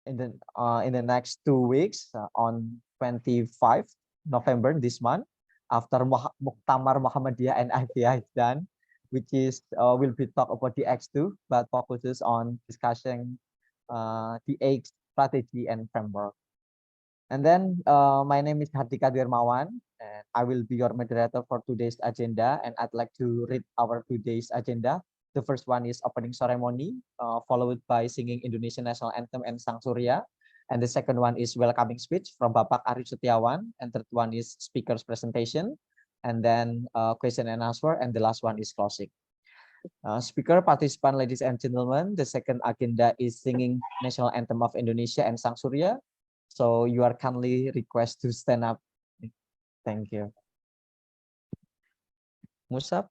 in the next 2 weeks on 25 November this month, after Muktamar Muhammadiyah and IPI is done, which is will be talk about the X2, but focuses on discussing the X strategy and framework. And then my name is Hardika Dermawan, and I will be your moderator for today's agenda. And I'd like to read our today's agenda. The first one is opening ceremony, followed by singing Indonesian National Anthem and Sang Surya. And the second one is welcoming speech from Bapak Arif Setiawan. And third one is speaker's presentation. And then question and answer. And the last one is closing. Speaker, participant, ladies and gentlemen, the second agenda is singing National Anthem of Indonesia and Sang Surya. So you are kindly request to stand up. Thank you. Musab.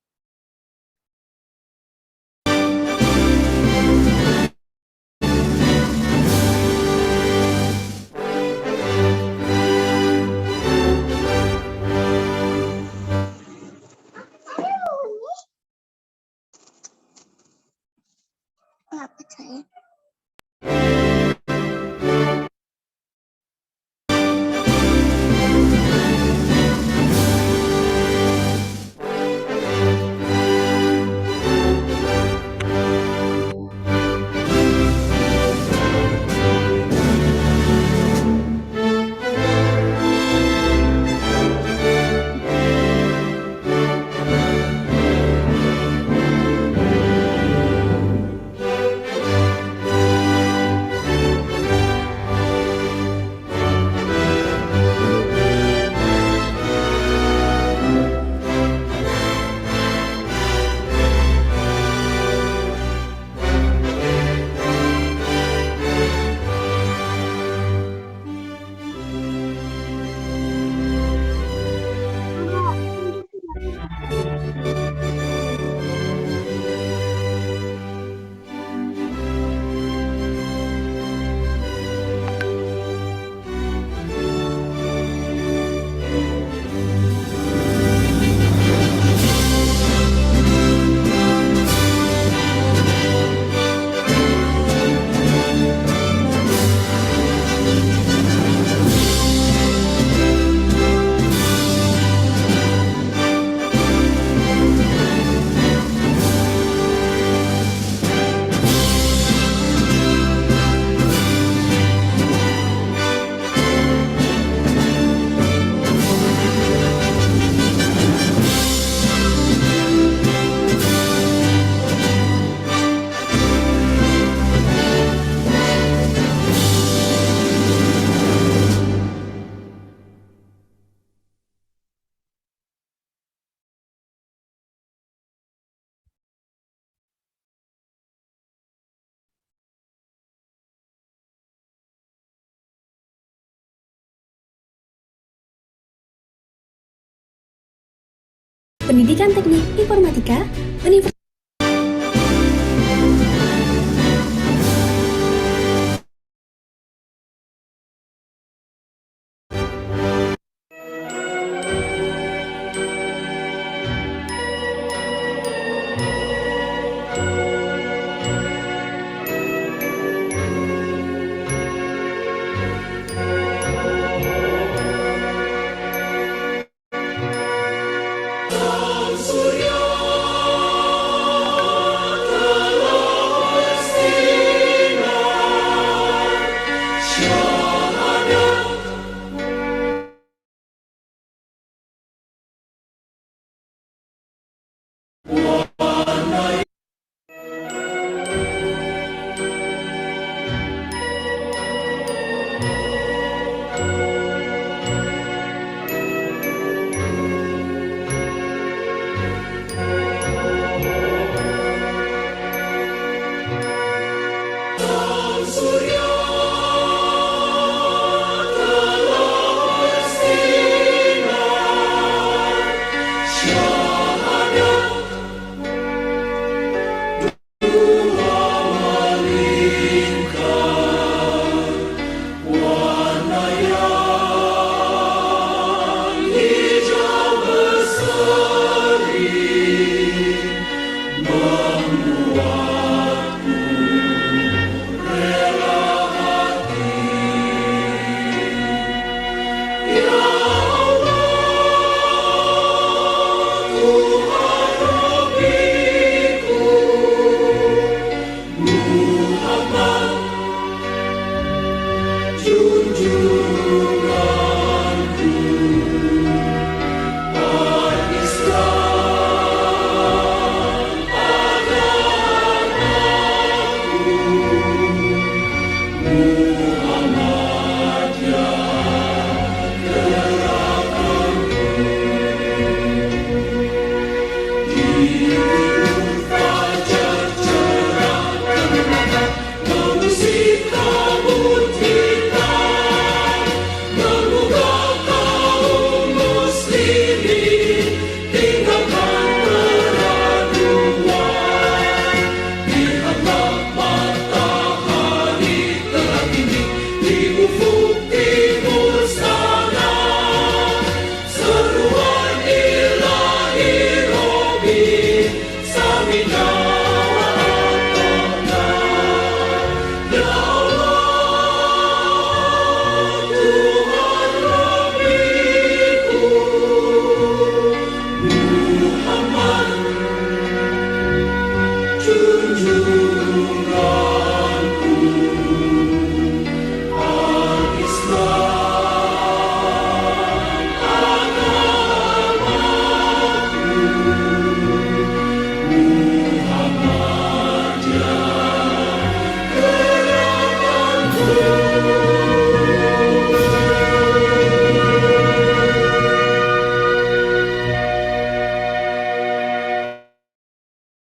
Pendidikan Teknik Informatika Universitas Surya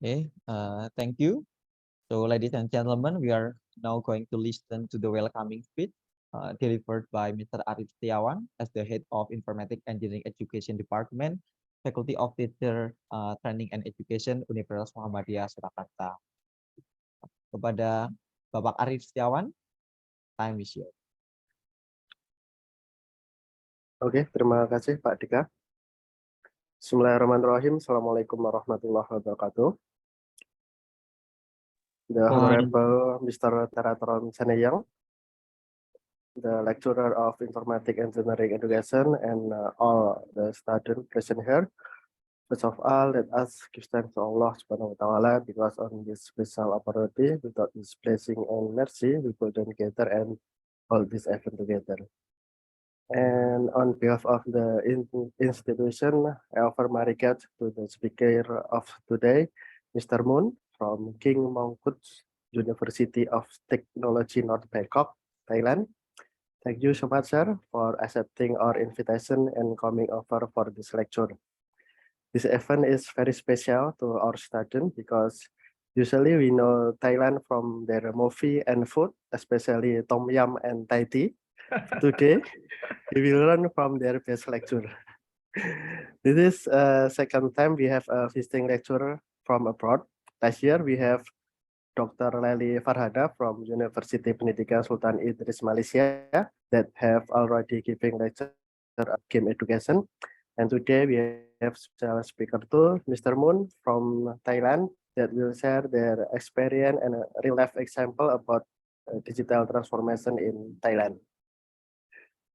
Okay, thank you. So, ladies and gentlemen, we are now going to listen to the welcoming speech delivered by Mr. Arif Setiawan as the head of Informatik Engineering Education Department, Faculty of Teacher Training and Education, Universitas Muhammadiyah Surakarta. Kepada Bapak Arif Setiawan, time is yours. Oke, terima kasih Pak Dika. Bismillahirrahmanirrahim. Assalamualaikum warahmatullahi wabarakatuh. The Honorable Mr. Teeratorn Saneeyeng, the lecturer of Informatik Engineering Education, and all the students present here. First of all, let us give thanks to Allah Subhanahu wa Ta'ala because on this special opportunity, without His blessing and mercy, we couldn't gather and hold this event together. And on behalf of the institution, I offer my regards to the speaker of today, Mr. Moon from King Mongkut University of Technology, North Bangkok, Thailand. Thank you so much, sir, for accepting our invitation and coming over for this lecture. This event is very special to our students because usually we know Thailand from their movie and food, especially Tom Yum and Thai tea. Today, we will learn from their best lecture. This is second time we have a visiting lecturer from abroad. Last year, we have Dr. Lely Farhada from University Pendidikan Sultan Idris, Malaysia, that have already giving lecture on game education. And today we have special speaker too, Mr. Moon from Thailand, that will share their experience and a real life example about digital transformation in Thailand.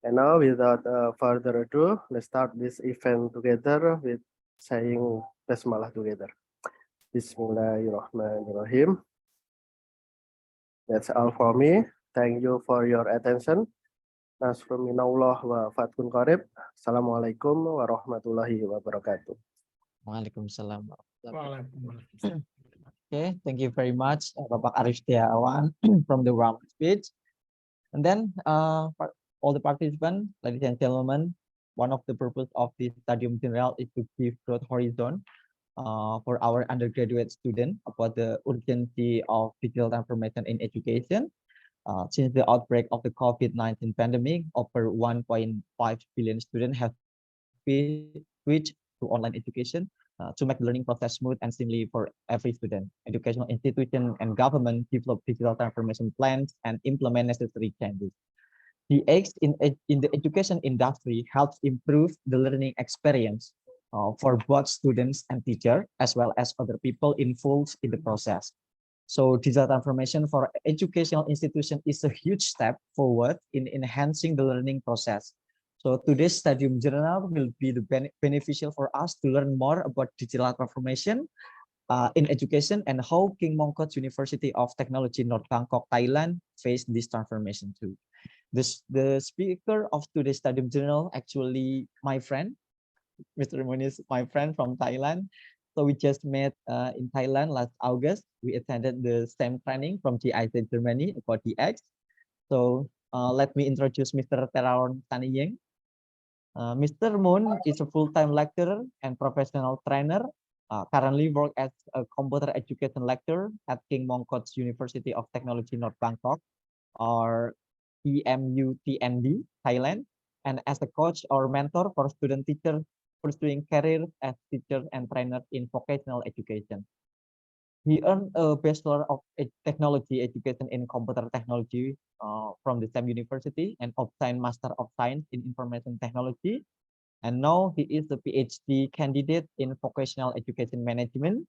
And now, without further ado, let's start this event together with saying Basmalah together. Bismillahirrahmanirrahim. That's all for me. Thank you for your attention. Nasrun minallah wa fathun qarib. Assalamualaikum warahmatullahi wabarakatuh. Waalaikumsalam. Okay, thank you very much, Bapak Arif Setiawan from the round speech. And then all the participants, ladies and gentlemen, one of the purpose of this Stadium General is to give broad horizon for our undergraduate students about the urgency of digital transformation in education. Since the outbreak of the COVID-19 pandemic, over 1.5 billion students have switched to online education to make the learning process smooth and seamless for every student. Educational institution and government develop digital transformation plans and implement necessary changes. The aids in the education industry helps improve the learning experience for both students and teachers, as well as other people involved in the process. So digital transformation for educational institution is a huge step forward in enhancing the learning process. So today's Stadium Journal will be the beneficial for us to learn more about digital transformation in education and how King Mongkut University of Technology, North Bangkok, Thailand faced this transformation too. The speaker of today's study journal actually my friend. Mr. Moon is my friend from Thailand. So we just met in Thailand last August. We attended the same training from GIZ Germany about DX. So let me introduce Mr. Teeratorn Saneeyeng. Mr. Moon is a full-time lecturer and professional trainer. Currently work as a computer education lecturer at King Mongkut's University of Technology North Bangkok, or EMUTND, Thailand, and as a coach or mentor for student teachers pursuing careers as teachers and trainers in vocational education. He earned a Bachelor of Technology Education in Computer Technology from the same university and obtained Master of Science in Information Technology. And now he is a PhD candidate in Vocational Education Management.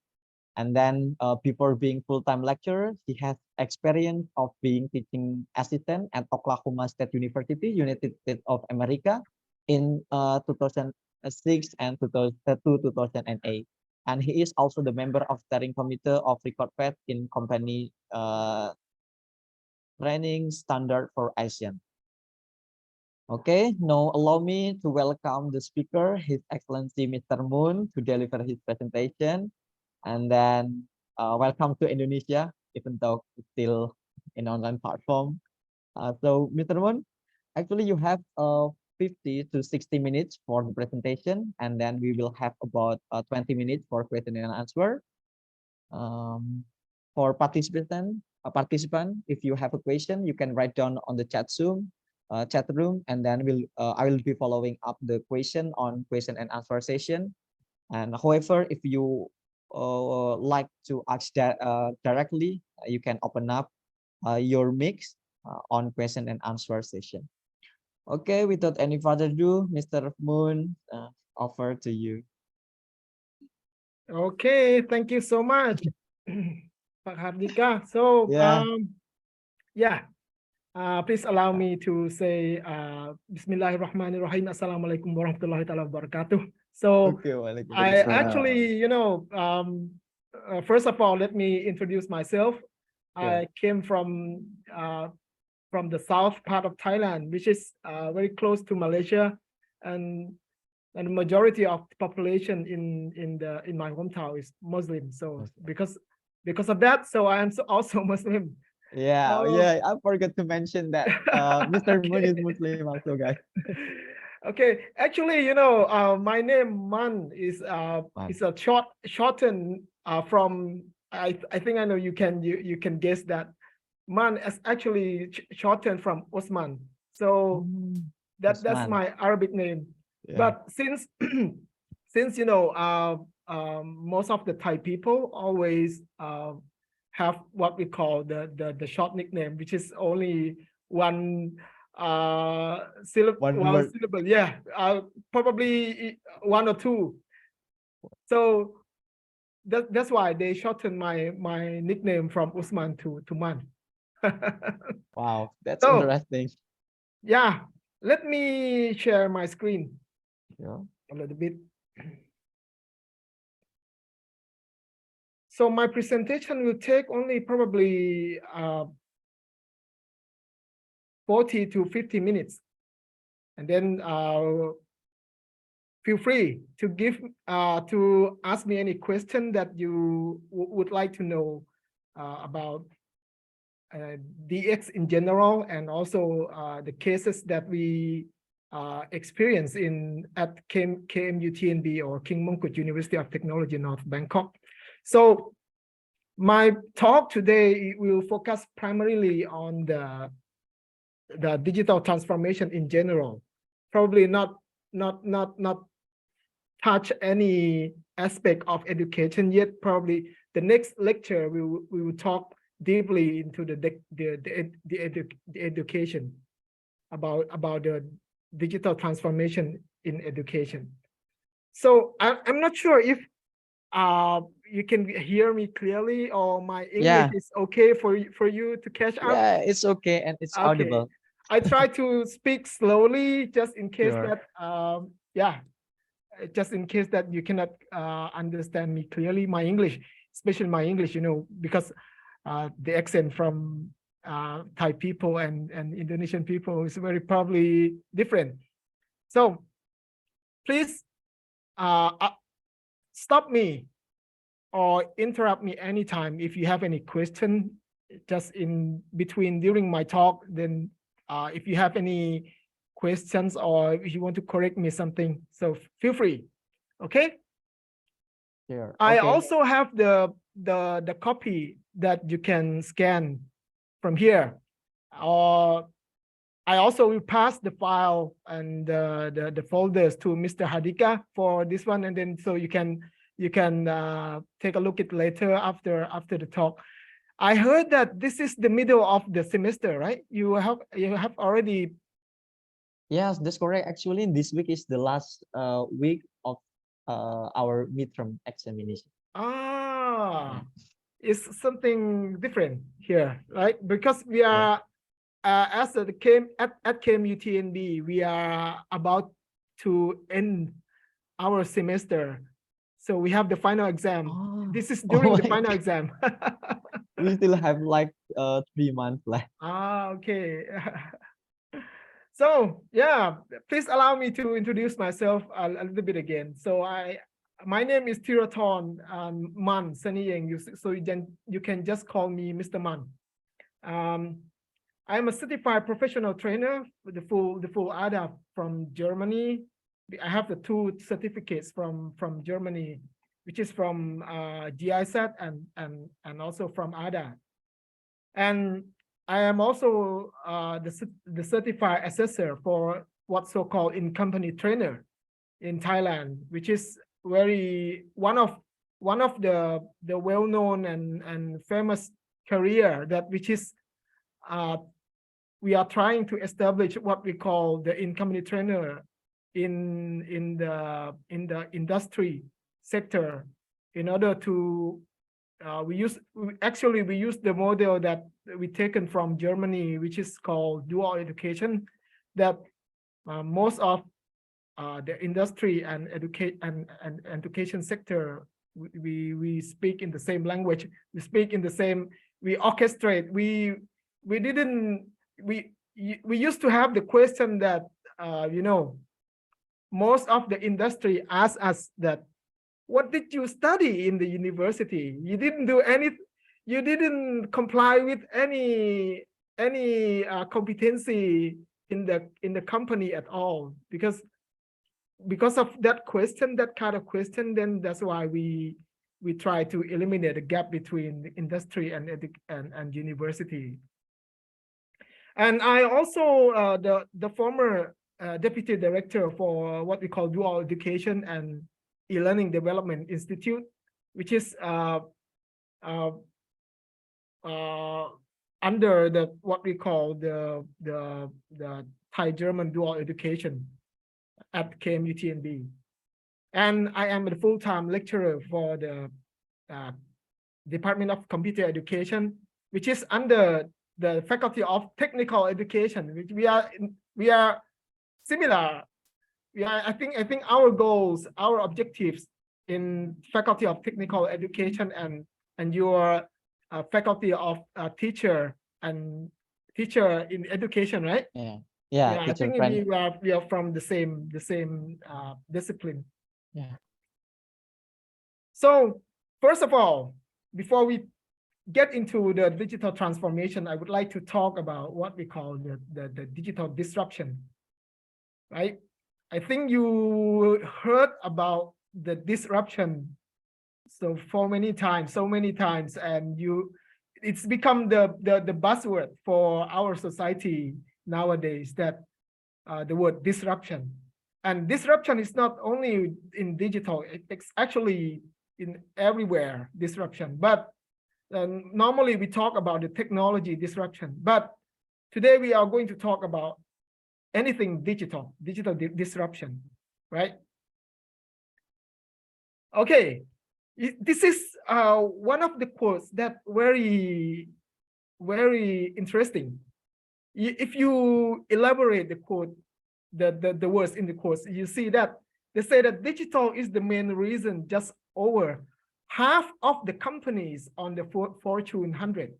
And then before being full-time lecturer, he has experience of being teaching assistant at Oklahoma State University, United States of America in 2006 and 2008. And he is also the member of steering committee of Record Fed in company training standard for Asian. Okay, now allow me to welcome the speaker, His Excellency Mr. Moon, to deliver his presentation. And then welcome to Indonesia, even though it's still in online platform. So Mr. Moon, actually you have 50 to 60 minutes for the presentation, and then we will have about 20 minutes for question and answer. For participant, if you have a question, you can write down on the chat room, and then I will be following up the question on question and answer session. And however, if you like to ask that directly, you can open up your mix on question and answer session. Okay, without any further ado, Mr. Moon, over to you. Okay, thank you so much, Pak Hardika. So, please allow me to say Bismillahirrahmanirrahim. Assalamualaikum warahmatullahi wabarakatuh. So, I actually, first of all, let me introduce myself. I came from the south part of Thailand, which is very close to Malaysia, and the majority of the population in my hometown is Muslim. So because of that, so I am also Muslim. Yeah, I forgot to mention that Mr. Moon is Muslim also, guys. Okay, actually, my name Man is a shortened from I think I know you can guess that Man is actually shortened from Osman. So that's my Arabic name. Yeah. But since most of the Thai people always have what we call the short nickname, which is only one syllable. Yeah, probably one or two. So that's why they shortened my nickname from Usman to Man. Wow, that's interesting. Yeah, let me share my screen. Yeah, a little bit. So my presentation will take only probably 40 to 50 minutes, and then feel free to ask me any question that you would like to know about DX in general, and also the cases that we experience at KMUTNB, or King Mongkut University of Technology North Bangkok. So my talk today will focus primarily on the digital transformation in general. Probably not touch any aspect of education yet. Probably the next lecture we will talk deeply into the education about the digital transformation in education. So I'm not sure if you can hear me clearly, or my English is okay for you to catch up. Yeah, it's okay, and it's audible. I try to speak slowly just in case that just in case that you cannot understand me clearly, my English, especially my English, because the accent from Thai people and Indonesian people is very probably different. So please stop me or interrupt me anytime if you have any question just in between during my talk. Then if you have any questions or if you want to correct me something, so feel free. Okay. Sure. I Okay. also have the copy that you can scan from here. Or I also will pass the file and the folders to Mr. Hadika for this one, and then so you can take a look at later after the talk. I heard that this is the middle of the semester, right? You have already. Yes, that's correct. Actually, this week is the last week of our midterm examination. Ah, it's something different here, right? Because we are as at KMUTNB, we are about to end our semester, so we have the final exam. Oh, This is oh during the my final God. exam. We still have like 3 months left. Okay. So yeah, please allow me to introduce myself a little bit again. So my name is Teeratorn Saneeyeng. So you can just call me Mr. Man. I'm a certified professional trainer with the full ADA from Germany. I have the 2 certificates from Germany, which is from GIZ and also from ADA. And I am also the certified assessor for what's so-called in-company trainer in Thailand, which is one of the well-known and famous career that which is we are trying to establish what we call the in-company trainer in the industry sector in order to we use the model that we taken from Germany, which is called dual education, that most of the industry and education sector we speak in the same language, we speak in the same, we orchestrate, we used to have the question that most of the industry asks us that, what did you study in the university? You didn't do any, you didn't comply with any competency in the company at all, because of that question, that kind of question. Then that's why we try to eliminate the gap between the industry and university. And I also the former deputy director for what we call dual education and e-learning development institute, which is under what we call the Thai German dual education at KMUTNB. And I am a full-time lecturer for the Department of Computer Education, which is under the Faculty of Technical Education, which we are similar. I think our goals, our objectives in Faculty of Technical Education and your Faculty of Teacher in Education, right? Yeah. I think we are from the same discipline. Yeah. So first of all, before we get into the digital transformation, I would like to talk about what we call the digital disruption, right? I think you heard about the disruption so many times, and it's become the buzzword for our society nowadays, that the word disruption. And disruption is not only in digital, it's actually in everywhere, disruption. But normally we talk about the technology disruption, but today we are going to talk about anything digital disruption, right? Okay, this is one of the quotes that very interesting. If you elaborate the quote, the words in the quotes, you see that they say that digital is the main reason just over half of the companies on the Fortune 100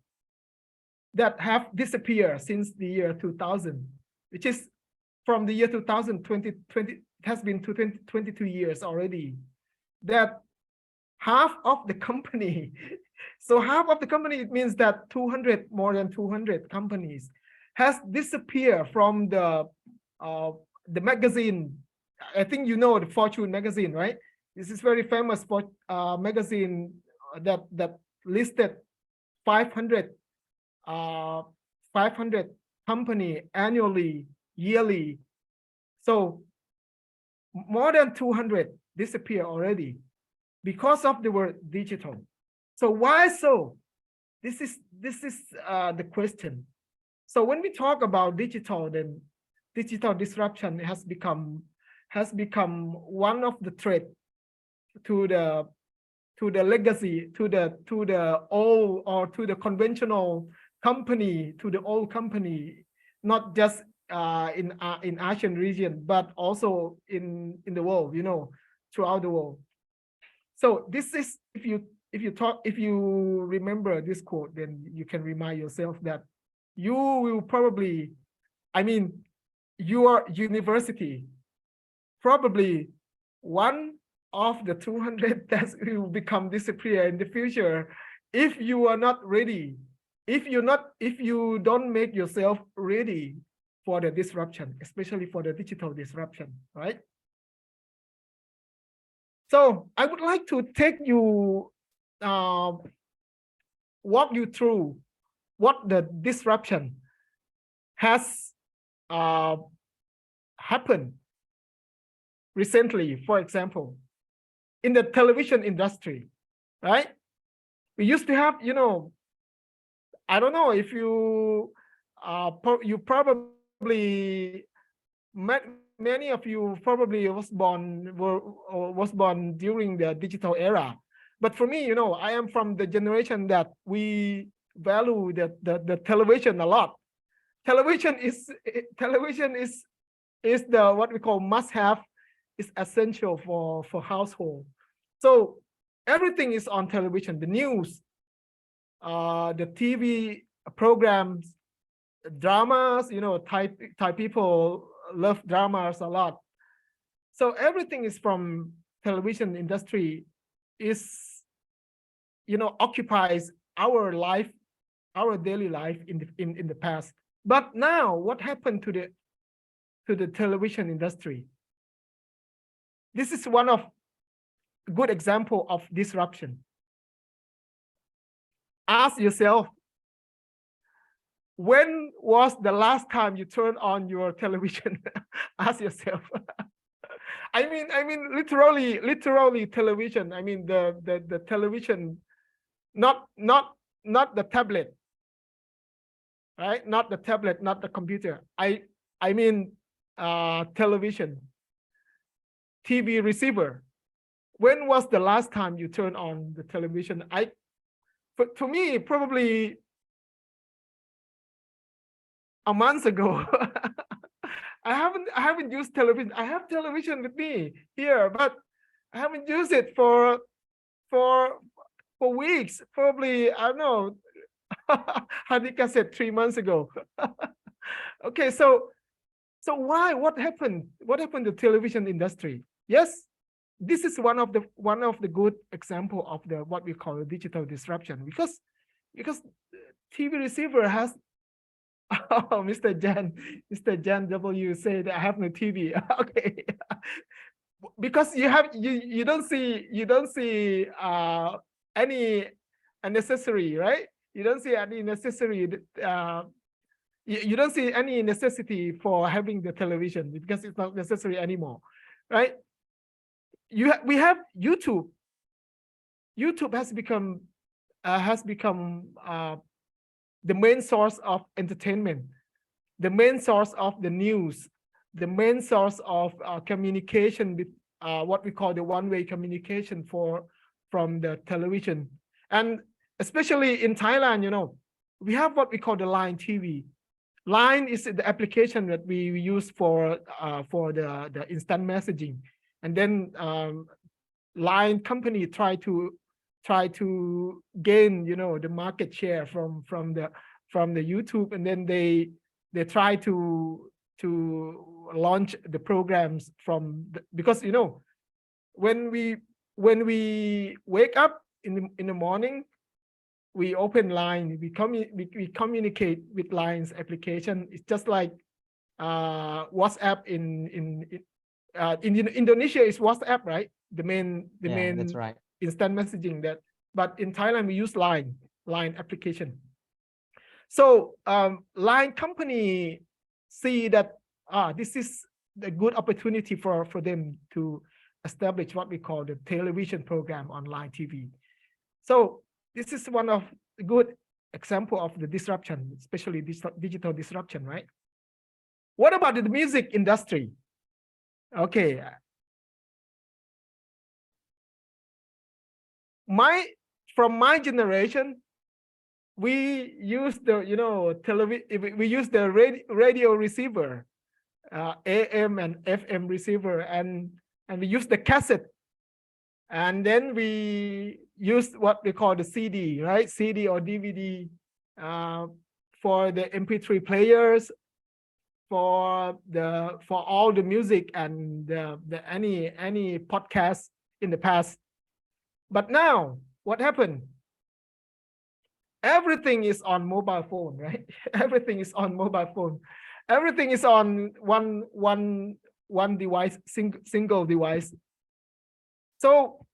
that have disappeared since the year 2000, which is from the year 2000, 2020, it has been 22 years already, that half of the company, so half of the company, it means that more than 200 companies has disappeared from the magazine. I think you know the Fortune magazine, right? This is very famous for magazine that listed 500 company annually, yearly. So more than 200 disappear already because of the word digital. So why so? This is the question. So when we talk about digital, then digital disruption has become one of the threat to the legacy, to the old, or to the conventional company, to the old company, not just in Asian region, but also in the world, you know, throughout the world. So this is, if you remember this quote, then you can remind yourself that you will probably, I mean, your university probably one of the 200 that will become disappear in the future if you are not ready, if you don't make yourself ready for the disruption, especially for the digital disruption, right? So I would like to take you, walk you through what the disruption has happened recently. For example, in the television industry, right? We used to have, you know, I don't know if you you probably many of you probably was born during the digital era, but for me, you know, I am from the generation that we value the television a lot. Television is the what we call must have, is essential for household. So everything is on television, the news, the TV programs, dramas, you know, Thai people love dramas a lot. So everything is from television industry, is, you know, occupies our life, our daily life in the past. But now what happened to the television industry? This is one of good example of disruption. Ask yourself, when was the last time you turned on your television? Ask yourself. I mean, literally television. I mean, the television, not the tablet, right? Not the tablet, not the computer. I mean, television, TV receiver. When was the last time you turned on the television? For me, probably a month ago. I haven't used television. I have television with me here, but I haven't used it for weeks. Probably, I don't know. Hanika said 3 months ago. Okay, so why? What happened? What happened to television industry? Yes, this is one of the good example of the what we call a digital disruption, because TV receiver has. Oh, Mr. Jan W said I have no TV. Okay, because you don't see any unnecessary, right? You don't see any necessary. You don't see any necessity for having the television because it's not necessary anymore, right? We have YouTube. YouTube has become the main source of entertainment, the main source of the news, the main source of communication with what we call the one-way communication from the television. And especially in Thailand, you know, we have what we call the Line TV. Line is the application that we use for the instant messaging, and then Line company try to gain, you know, the market share from the from the YouTube, and then they try to launch the programs from because when we wake up in the morning, we open Line, we communicate with Line's application. It's just like WhatsApp in Indonesia is WhatsApp, right? The main that's right. instant messaging that, but in Thailand we use Line application. So Line company see that this is a good opportunity for them to establish what we call the television program on Line TV. So this is one of a good example of the disruption, especially digital disruption, right? What about the music industry? Okay. From my generation, we use the we use the radio receiver, AM and FM receiver, and we use the cassette, and then we use what we call the CD, right? CD or DVD for the MP3 players, for all the music and any podcast in the past. But now what happened? Everything is on mobile phone, right? Everything is on mobile phone. Everything is on one device, single device. So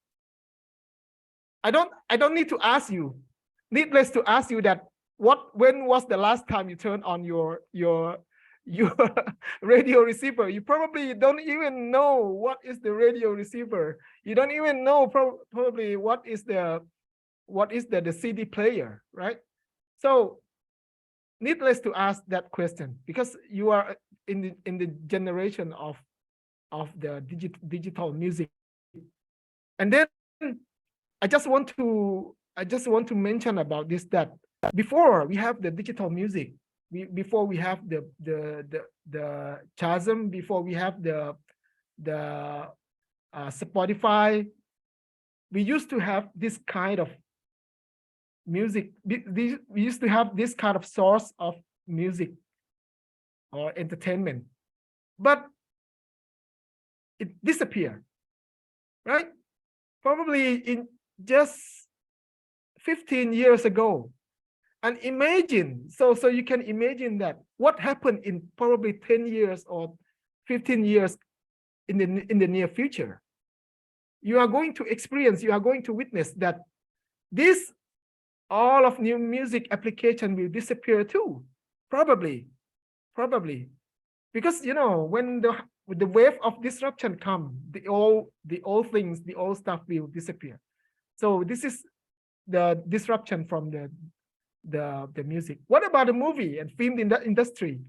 I don't need to ask you, needless to ask you that when was the last time you turned on your radio receiver? You probably don't even know what is the radio receiver. You don't even know probably what is the CD player, right? So needless to ask that question, because you are in the generation of the digital music. And then I just want to mention about this, that before we have the digital music, before we have the chasm, before we have the Spotify, we used to have this kind of music. We used to have this kind of source of music or entertainment, but it disappeared, right? Probably in just 15 years ago. And imagine, so you can imagine that what happened in probably 10 years or 15 years in the near future. You are going to experience, you are going to witness that all of new music application will disappear too, probably, because when the wave of disruption come, the old things, the old stuff will disappear. So this is the disruption from the music. What about the movie and film industry?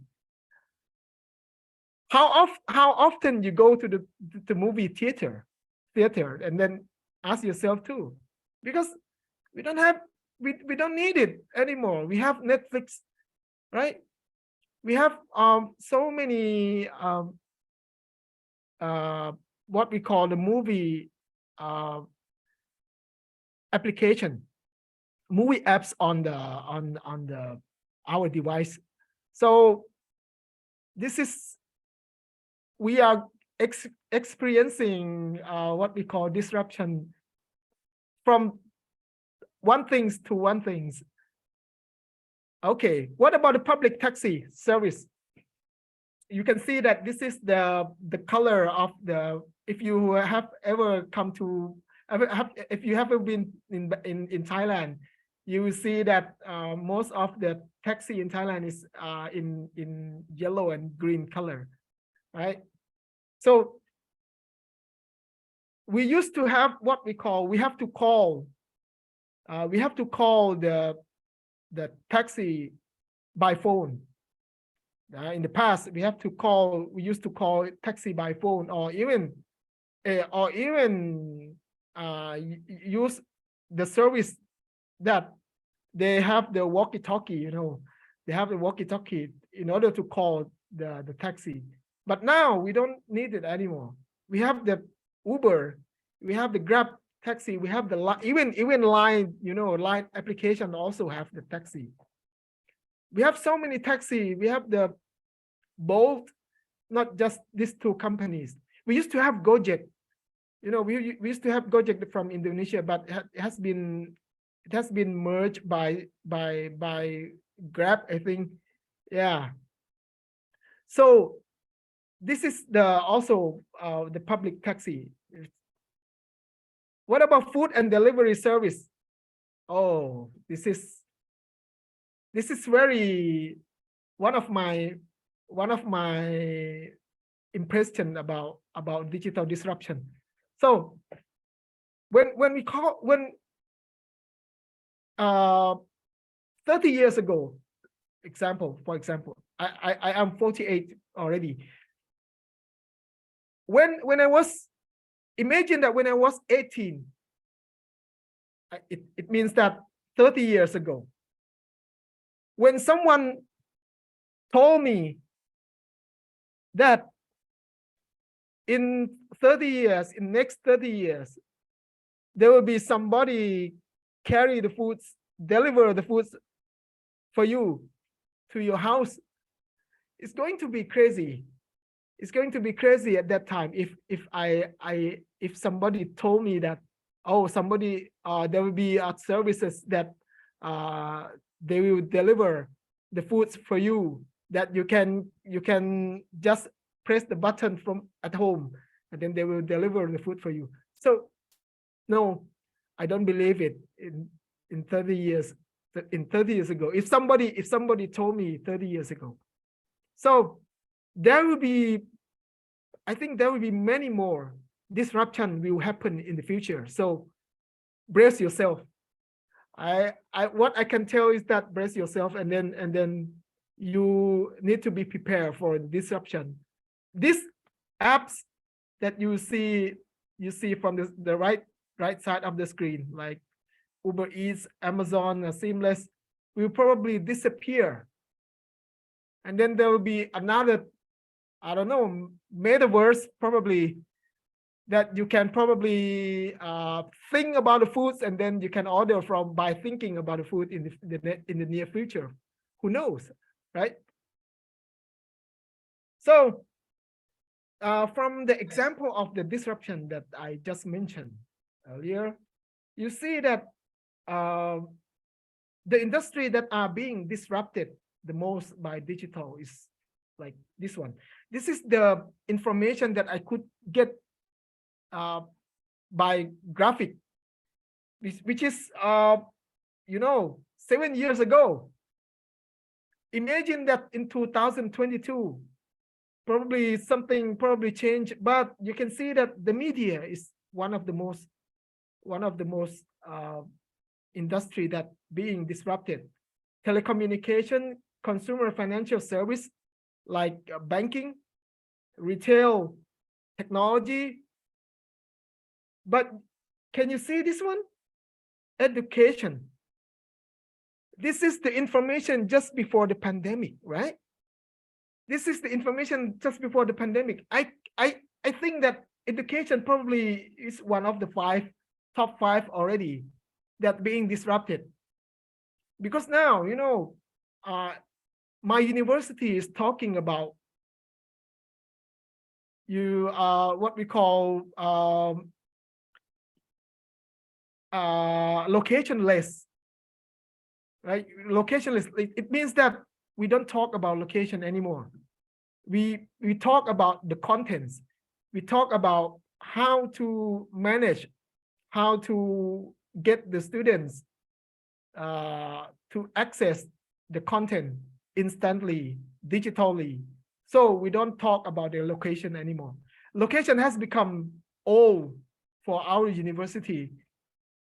How often you go to the movie theater and then ask yourself too, because we don't need it anymore. We have Netflix, right? We have so many what we call the movie application, movie apps on our device. So we are experiencing what we call disruption from one things to one things. Okay, what about the public taxi service? You can see that this is the color of if you have ever if you have ever been in Thailand, you will see that most of the taxi in Thailand is in yellow and green color, right? So we used to have what we have to call the taxi by phone. In the past, we used to call taxi by phone, or even use the service that they have the walkie-talkie. They have the walkie-talkie in order to call the taxi. But now we don't need it anymore. We have the Uber, we have the Grab taxi, we have the even Line, Line application also have the taxi. we have so many taxi. We have the Bolt, not just these two companies. We used to have Gojek. You know, we used to have Gojek from Indonesia, but it has been merged by Grab, I think. Yeah. So this is also the public taxi. What about food and delivery service? Oh, this is very one of my impression about digital disruption. So when 30 years ago, for example, I am 48 already. When I was, imagine that when I was 18, it means that 30 years ago, when someone told me that in 30 years, in next 30 years, there will be somebody carry the foods, deliver the foods for you to your house, it's going to be crazy. It's going to be crazy at that time if somebody told me that, oh, somebody there will be services that they will deliver the foods for you, that you can just press the button from at home and then they will deliver the food for you. So no, I don't believe it in 30 years ago. If somebody told me 30 years ago. So there will be, I think there will be many more disruption will happen in the future. So brace yourself. What I can tell is that brace yourself, and then you need to be prepared for disruption. These apps that you see from the right side of the screen, like Uber Eats, Amazon, Seamless, will probably disappear. And then there will be another, I don't know, metaverse probably, that you can probably think about the foods and then you can order from by thinking about the food in the near future. Who knows, right? So from the example of the disruption that I just mentioned earlier, you see that the industry that are being disrupted the most by digital is like this one. This is the information that I could get by graphic, which is 7 years ago. Imagine that in 2022, probably something changed, but you can see that the media is one of the most industry that being disrupted. Telecommunication, consumer financial service like banking, retail, technology. But can you see this one? Education. This is the information just before the pandemic, right? This is the information just before the pandemic. I think that education probably is one of the top five already that being disrupted. Because now, my university is talking about what we call locationless, right? Locationless. It means that we don't talk about location anymore. We talk about the contents. We talk about how to manage, how to get the students to access the content instantly, digitally. So we don't talk about the location anymore. Location has become old for our university.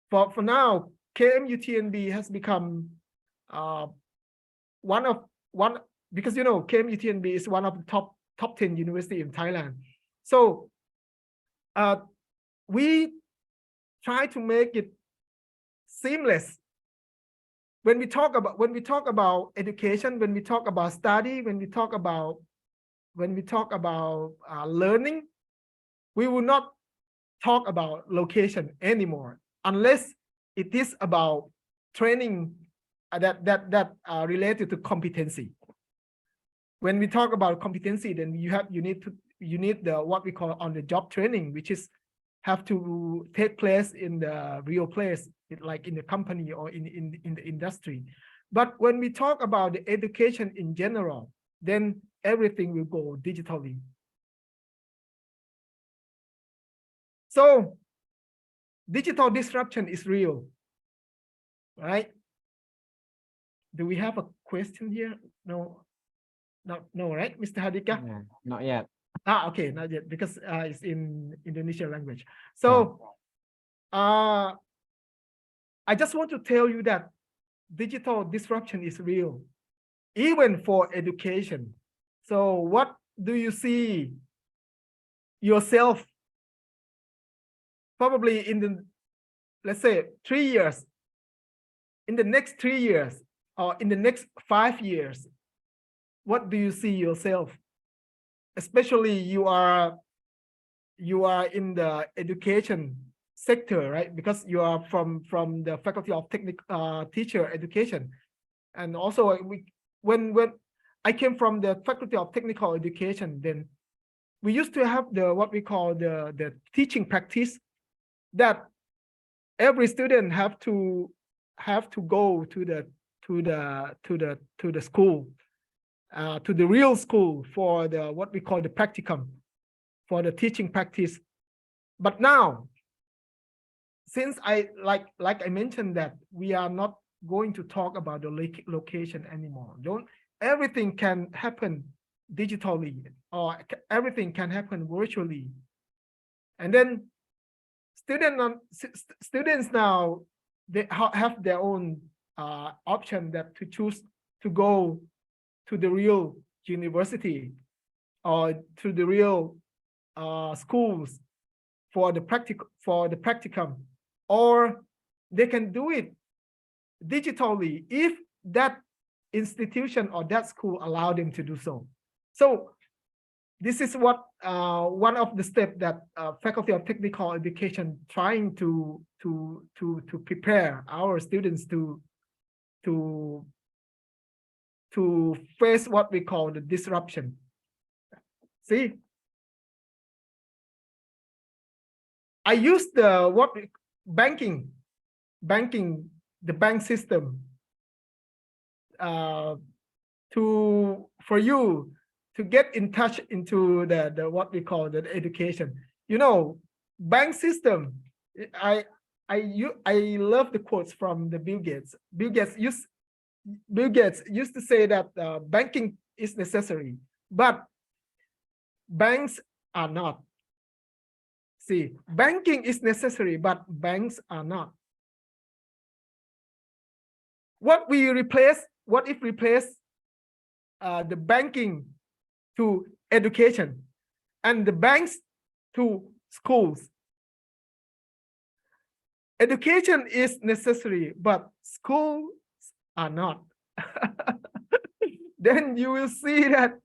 For now, KMUTNB has become because KMUTNB is one of the top 10 university in Thailand. So we try to make it seamless. When we talk about education, when we talk about study, when we talk about learning, we will not talk about location anymore, unless it is about training related to competency. When we talk about competency, then you need the what we call on the job training, which is have to take place in the real place, like in the company or in the industry. But when we talk about the education in general, then everything will go digitally. So digital disruption is real, right? Do we have a question here? No, right, Mr. Hadika? Yeah, not yet. Okay, not yet, because it's in Indonesian language. So I just want to tell you that digital disruption is real, even for education. So what do you see yourself probably in the, let's say, 3 years, in the next 3 years, or in the next 5 years? What do you see yourself? Especially you are in the education sector, right? Because you are from the Faculty of Technic, teacher education, and also when I came from the Faculty of Technical Education, then we used to have the what we call the teaching practice, that every student have to go to the school, to the real school for the what we call the practicum, for the teaching practice. But now, since I like I mentioned that we are not going to talk about the location anymore. Everything can happen digitally, or everything can happen virtually. And then students now, they have their own option that to choose to go to the real university or to the real schools for the practicum, or they can do it digitally if that institution or that school allow them to do so. So this is what one of the steps that Faculty of Technical Education trying to prepare our students to face what we call the disruption. See, I use the banking, the bank system for you to get in touch into the what we call the education. You know, bank system. I love the quotes from the Bill Gates. Bill Gates used to say that banking is necessary, but banks are not. See, banking is necessary, but banks are not. What if replace the banking to education and the banks to schools? Education is necessary, but schools are not. Then you will see that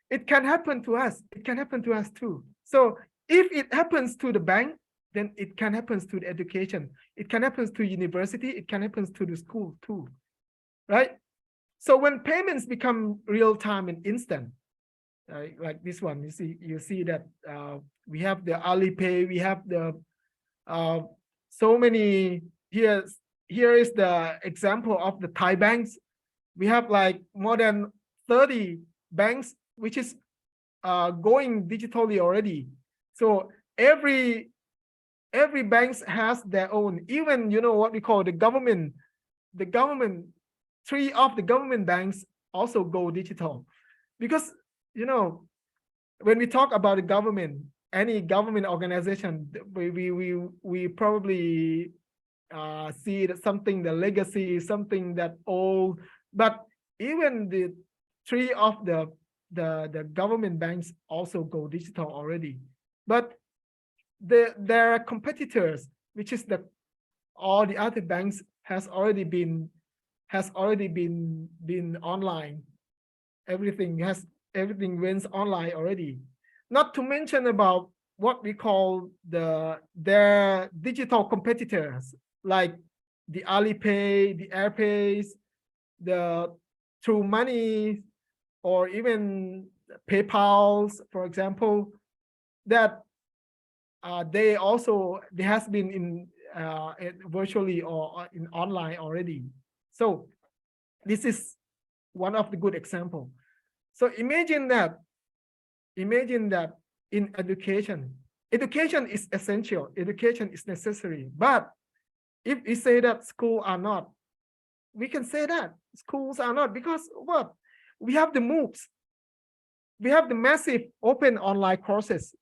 it can happen to us. It can happen to us too. So if it happens to the bank, then it can happen to the education. It can happen to university. It can happen to the school too, right? So when payments become real time and instant, like this one, you see that we have the Alipay, we have the so many. Here is the example of the Thai banks. We have like more than 30 banks which is going digitally already. So every banks has their own. Even what we call the government. Three of the government banks also go digital, because when we talk about the government, any government organization, we probably see that something, the legacy is something that old. But even the three of the government banks also go digital already. But their competitors, which is all the other banks, has already been online. Everything went online already. Not to mention about what we call their digital competitors, like the Alipay, the AirPays, the True Money, or even PayPal's, for example, that they has been in virtually or in online already. So this is one of the good example. So imagine that in education is essential, education is necessary. But if we say that schools are not, we can say that schools are not, because what? We have the MOOCs, we have the massive open online courses,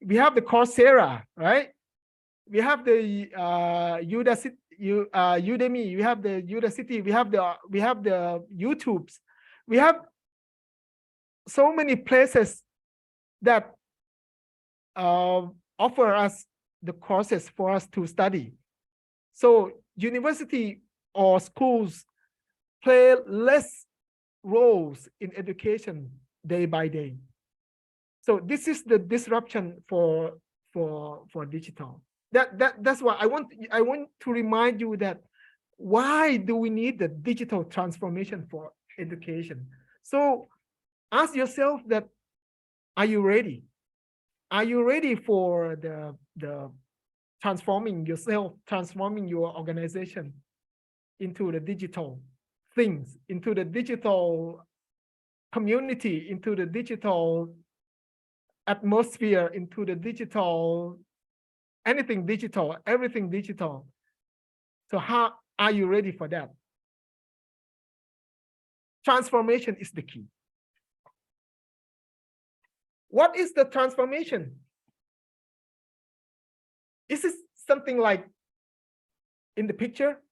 we have the Coursera, right? We have the Udemy, we have the Udacity, we have the YouTubes, we have so many places that offer us the courses for us to study. So university or schools play less roles in education day by day. So this is the disruption for digital. That's why I want to remind you that why do we need the digital transformation for education? So ask yourself that, are you ready? Are you ready for the transforming yourself, transforming your organization into the digital things, into the digital community, into the digital atmosphere, into the digital, anything digital, everything digital? So how are you ready for that? Transformation is the key. What is the transformation? Is this something like in the picture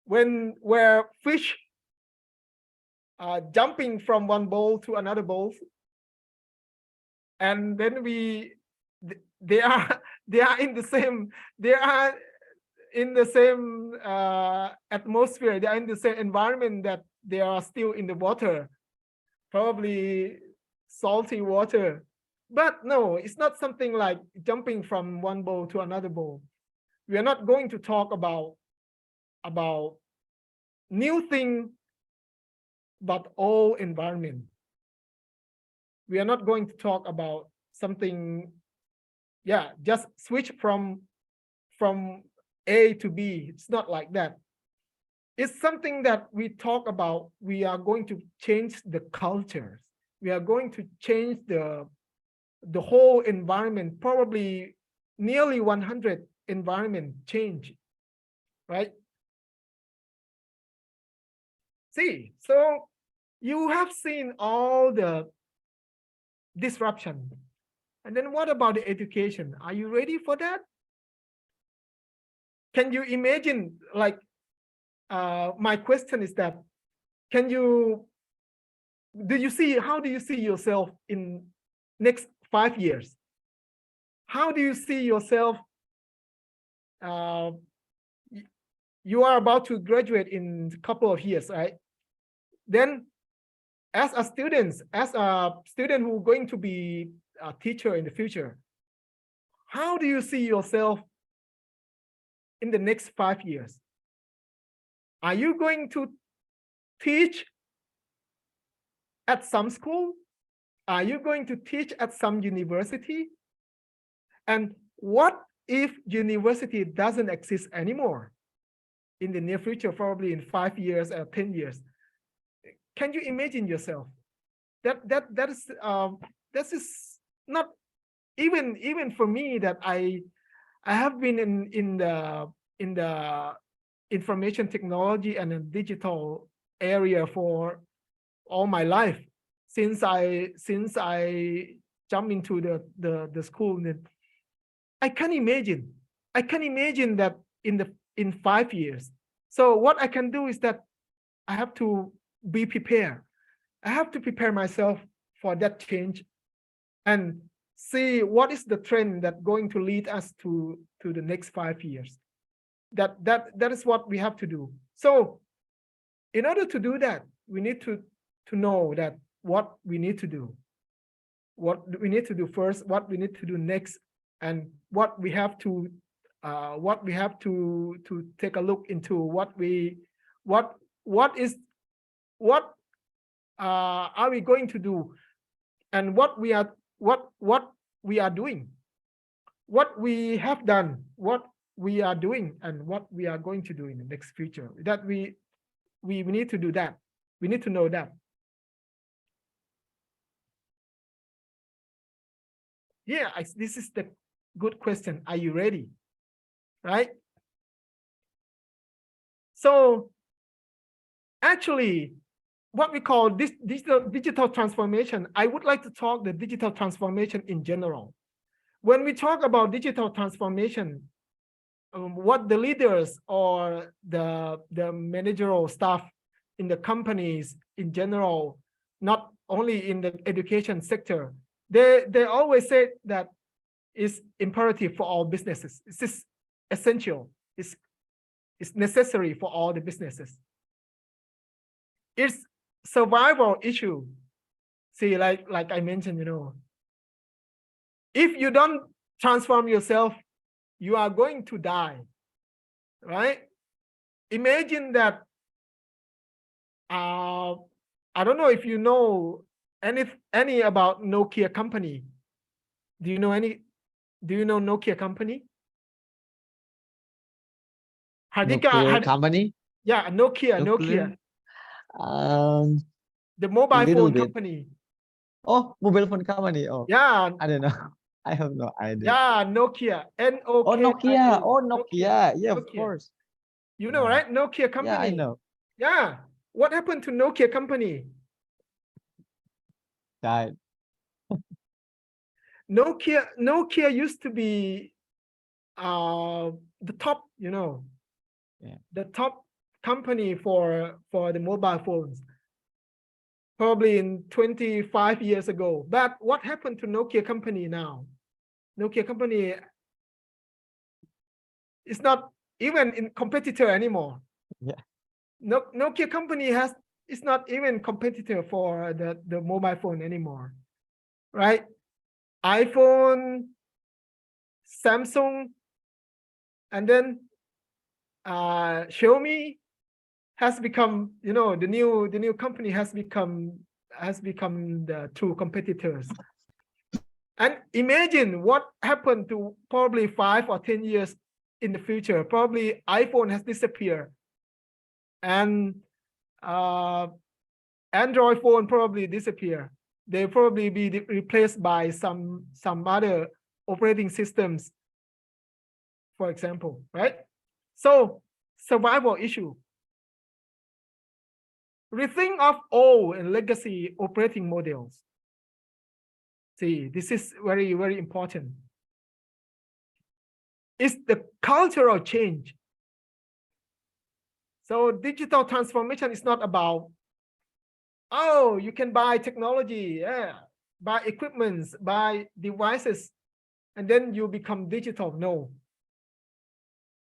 where fish are jumping from one bowl to another bowl, and then they are in the same atmosphere, they are in the same environment, that they are still in the water, probably salty water. But no, it's not something like jumping from one bowl to another bowl. We are not going to talk about new thing, but old environment. We are not going to talk about something, just switch from A to B. It's not like that. It's something that we talk about. We are going to change the cultures. We are going to change the whole environment, probably nearly 100 environment change, right? See, so you have seen all the disruption. And then what about the education? Are you ready for that? Can you imagine, like, my question is that, how do you see yourself in next 5 years? How do you see yourself? You are about to graduate in a couple of years, right? Then as a student who is going to be a teacher in the future, how do you see yourself in the next 5 years? Are you going to teach at some school? Are you going to teach at some university? And what if university doesn't exist anymore in the near future, probably in 5 years or 10 years? Can you imagine yourself? That is not even for me, that I have been in the information technology and the digital area for all my life, since I jumped into the school. I can imagine that in 5 years. So what I can do is that I have to be prepared. I have to prepare myself for that change and see what is the trend that going to lead us to the next 5 years. That is what we have to do. So in order to do that, we need to know that what we need to do, what we need to do first, what we need to do next, and what we have to what we have to take a look into, what are we going to do, and what we are doing, what we have done, what we are doing, and what we are going to do in the next future. That we need to do that. We need to know that. Yeah, this is the good question. Are you ready? Right? So actually, what we call this digital transformation, I would like to talk the digital transformation in general. When we talk about digital transformation, what the leaders or the managerial staff in the companies in general, not only in the education sector, they always say that it's imperative for all businesses. It's essential. It's necessary for all the businesses. It's survival issue. See, like I mentioned, if you don't transform yourself, you are going to die, right? Imagine that. I don't know if you know any about Nokia company. Do you know Nokia company? Nuclear company? Yeah, Nokia. The mobile little phone bit. company. Oh, mobile phone company. Oh, Yeah. I don't know. I have no idea. Yeah, Nokia. N-O-K-I-A. Oh, Nokia. Oh, Nokia. Yeah, of Nokia. course. You know, right? Nokia company. Yeah, I know. Yeah. What happened to Nokia company? Died. Nokia used to be the top, the top company for the mobile phones, probably in 25 years ago. But what happened to Nokia company now? Nokia company is not even in competitor anymore. Yeah. Nokia company is not even competitor for the mobile phone anymore, right? iPhone, Samsung, and then Xiaomi has become, the new company has become the true competitors. And imagine what happened to probably 5 or 10 years in the future. Probably iPhone has disappeared, and Android phone probably disappear. They probably be replaced by some other operating systems, for example, right? So survival issue. Rethink of old and legacy operating models. See, this is very, very important. It's the cultural change. So digital transformation is not about, oh, you can buy technology, buy equipments, buy devices, and then you become digital. No.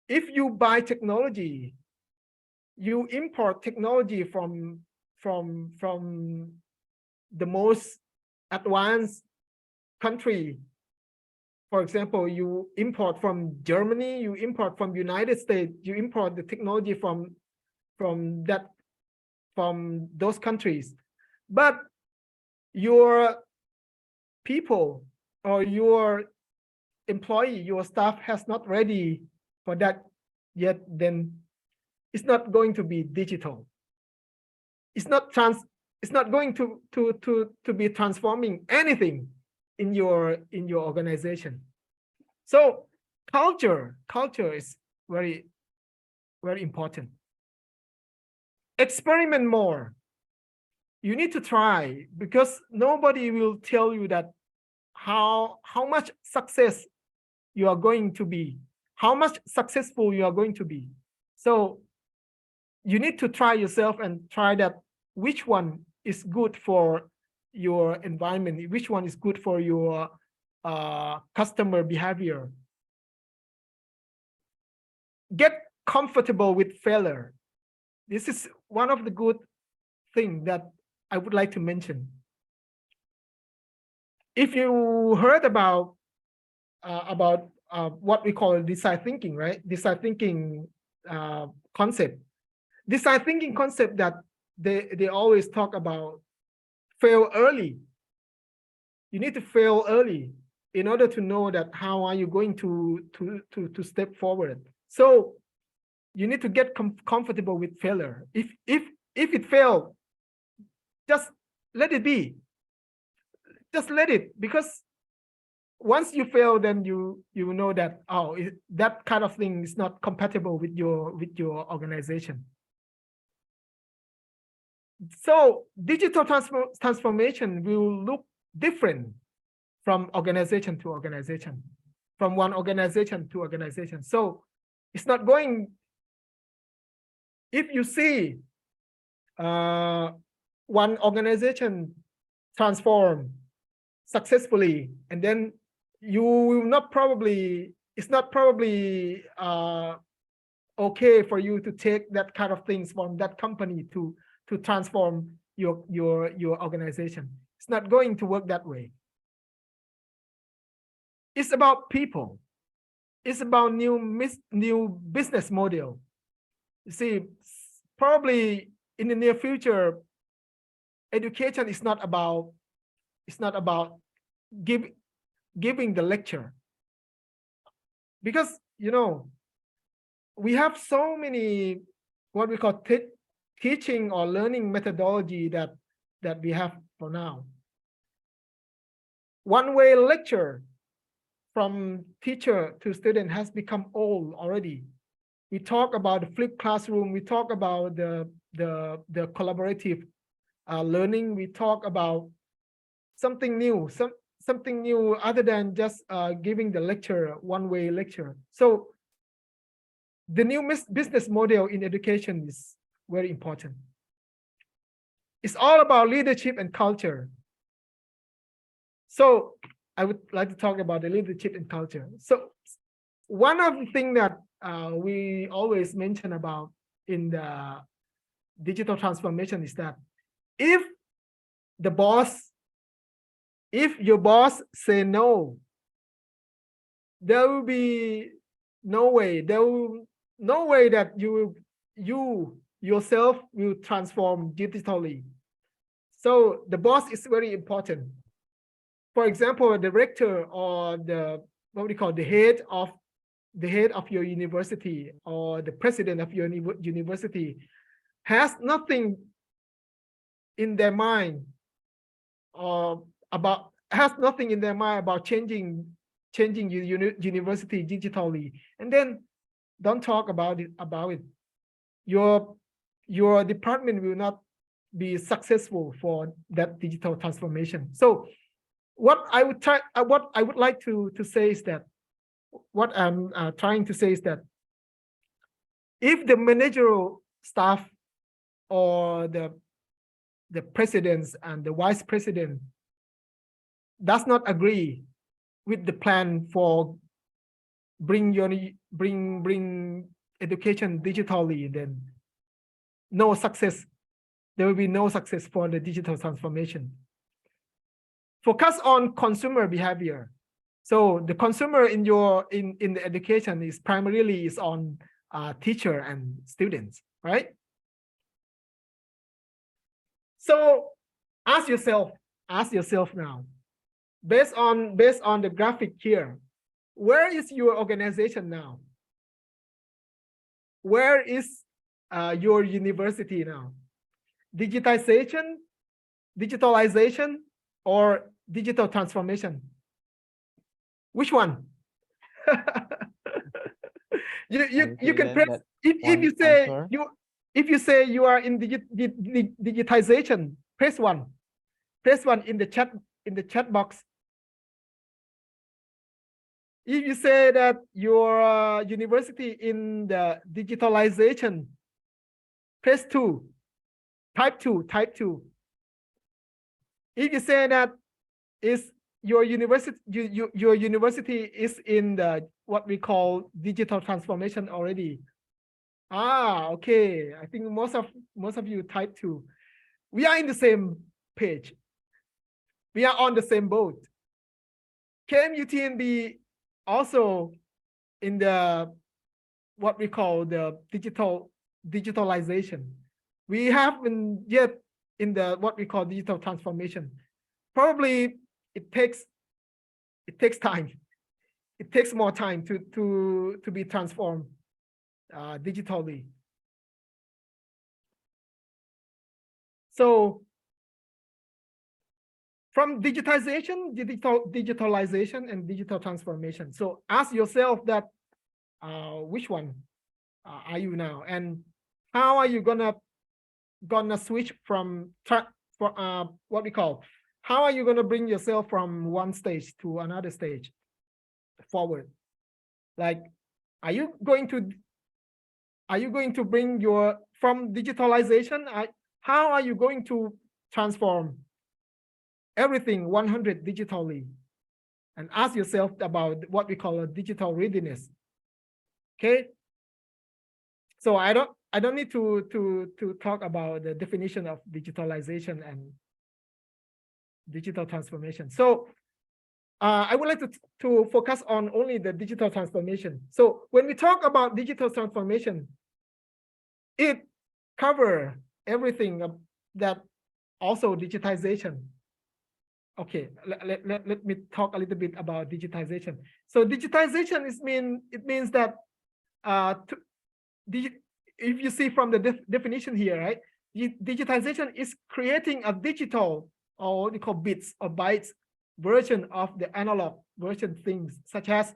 If you buy technology, you import technology from the most advanced country. For example, you import from Germany, you import from United States, you import the technology from those countries. But your people or your employee, your staff has not ready for that yet, then it's not going to be digital. It's not going to be transforming anything in your organization. So culture is very, very important. Experiment more. You need to try, because nobody will tell you that how much success you are going to be, how much successful you are going to be. So you need to try yourself and try that which one is good for your environment, which one is good for your customer behavior. Get comfortable with failure. This is one of the good things that I would like to mention. If you heard about what we call design thinking, right? Design thinking concept. Design thinking concept that they always talk about fail early. You need to fail early in order to know that how are you going to step forward. So you need to get comfortable with failure. If it failed, just let it be. Just let it, because once you fail, then you know that that kind of thing is not compatible with your organization. So digital transformation will look different from organization to organization, from one organization to organization. So it's not going. If you see one organization transform successfully, and then you will not probably, it's not probably okay for you to take that kind of things from that company to transform your organization. It's not going to work that way. It's about people. It's about new business model. You see, probably in the near future, education is not about giving the lecture, because we have so many what we call teaching or learning methodology that we have for now. One-way lecture from teacher to student has become old already. We talk about the flipped classroom. We talk about the collaborative learning. We talk about something new, something new other than just giving the lecture, one-way lecture. So the new business model in education is very important. It's all about leadership and culture. So I would like to talk about the leadership and culture. So one of the things that we always mention about in the digital transformation is that if your boss say no, there will be no way that you yourself will transform digitally. So the boss is very important. For example, the rector or what we call the head of your university or the president of your university has nothing in their mind about changing your university digitally, and then don't talk about it. Your department will not be successful for that digital transformation. So what I would like to say is that, what I'm trying to say is that if the managerial staff or the presidents and the vice president does not agree with the plan for bring education digitally, then no success. There will be no success for the digital transformation. Focus on consumer behavior. So the consumer in the education is primarily on teacher and students, right? So ask yourself now, based on the graphic here, where is your organization now? Where is your university now? Digitalization, or digital transformation? Which one? you can press if you say you are in digitization, press one in the chat box. If you say that your university in the digitalization, press 2, type 2. If you say that is your university is in the what we call digital transformation already. Okay. I think most of you type 2. We are in the same page. We are on the same boat. KMUTNB also in the what we call the digitalization. We haven't yet in the what we call digital transformation. Probably it takes time. It takes more time to be transformed digitally. So from digitization, digitalization, and digital transformation. So ask yourself that which one are you now, and how are you gonna switch from what we call, how are you gonna bring yourself from one stage to another stage forward? Like, are you going to bring your from digitalization? How are you going to transform everything 100 digitally? And ask yourself about what we call a digital readiness. Okay. So I don't need to talk about the definition of digitalization and digital transformation. So I would like to focus on only the digital transformation. So when we talk about digital transformation, it covers everything that also digitization. Okay, let me talk a little bit about digitization. So digitization means that if you see from the definition here, right? Digitization is creating a digital, or what we call bits or bytes version of the analog version things, such as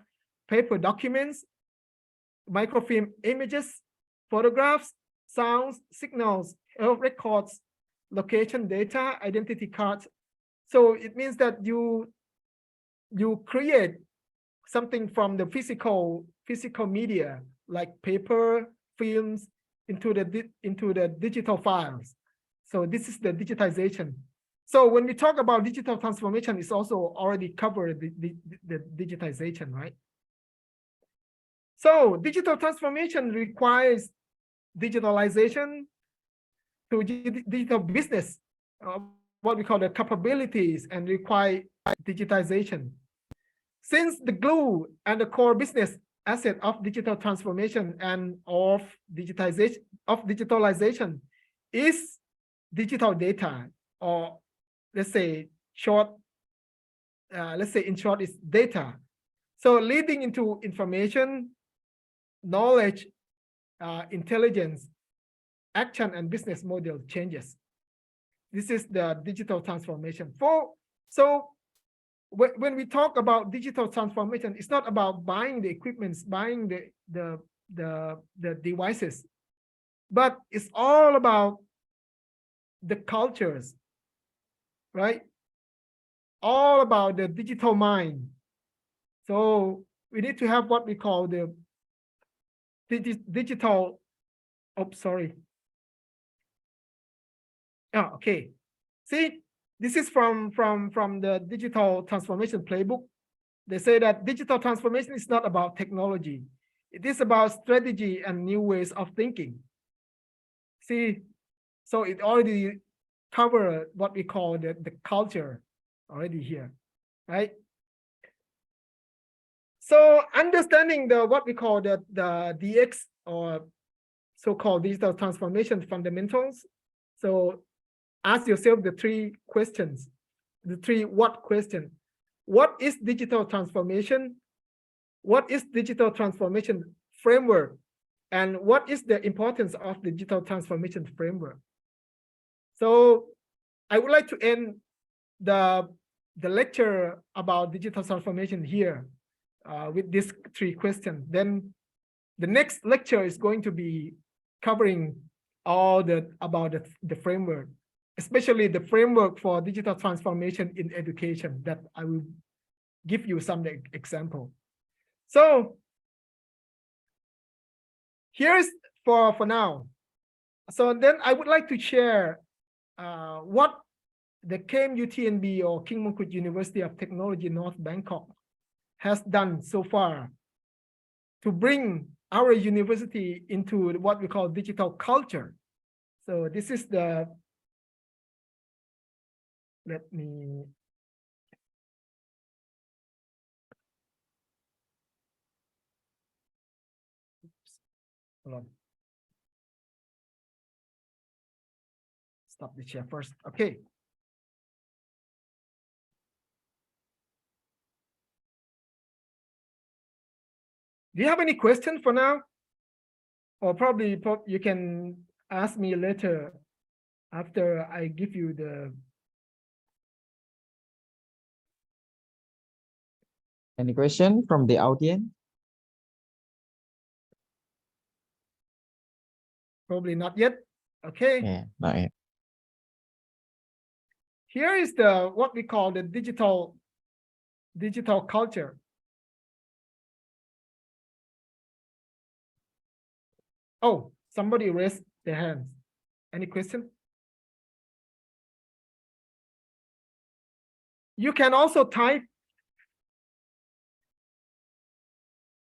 paper documents, microfilm images, photographs, sounds, signals, health records, location data, identity cards. So it means that you create something from the physical media like paper, films into the digital files. So this is the digitization. So when we talk about digital transformation, it's also already covered the digitization, right? So digital transformation requires digitalization to digital business, what we call the capabilities, and require digitization. Since the glue and the core business asset of digital transformation and of digitalization is digital data, or let's say in short is data. So leading into information, knowledge, intelligence, action, and business model changes. This is the digital transformation. So when we talk about digital transformation, it's not about buying the equipments, buying the devices, but it's all about the cultures, right? All about the digital mind. So we need to have what we call the digital. Oh, sorry. Oh, okay. See, this is from the digital transformation playbook. They say that digital transformation is not about technology. It is about strategy and new ways of thinking. See, so it already covered what we call the culture already here, right? So understanding what we call the DX, or so-called digital transformation fundamentals. So ask yourself the three questions, the three what question. What is digital transformation? What is digital transformation framework? And what is the importance of digital transformation framework? So I would like to end the lecture about digital transformation here with these three questions. Then the next lecture is going to be covering all about the framework, especially the framework for digital transformation in education, that I will give you some example. So here's for now. So then I would like to share what the KMUTNB, or King Mongkut University of Technology North Bangkok, has done so far to bring our university into what we call digital culture. So this is the, let me, Hold on. Stop the share first. Okay. Do you have any question for now? Or probably you can ask me later after I give you the. Any question from the audience? Probably not yet. Okay. Yeah, not yet. Here is the what we call the digital culture. Oh, somebody raised their hands. Any question? You can also type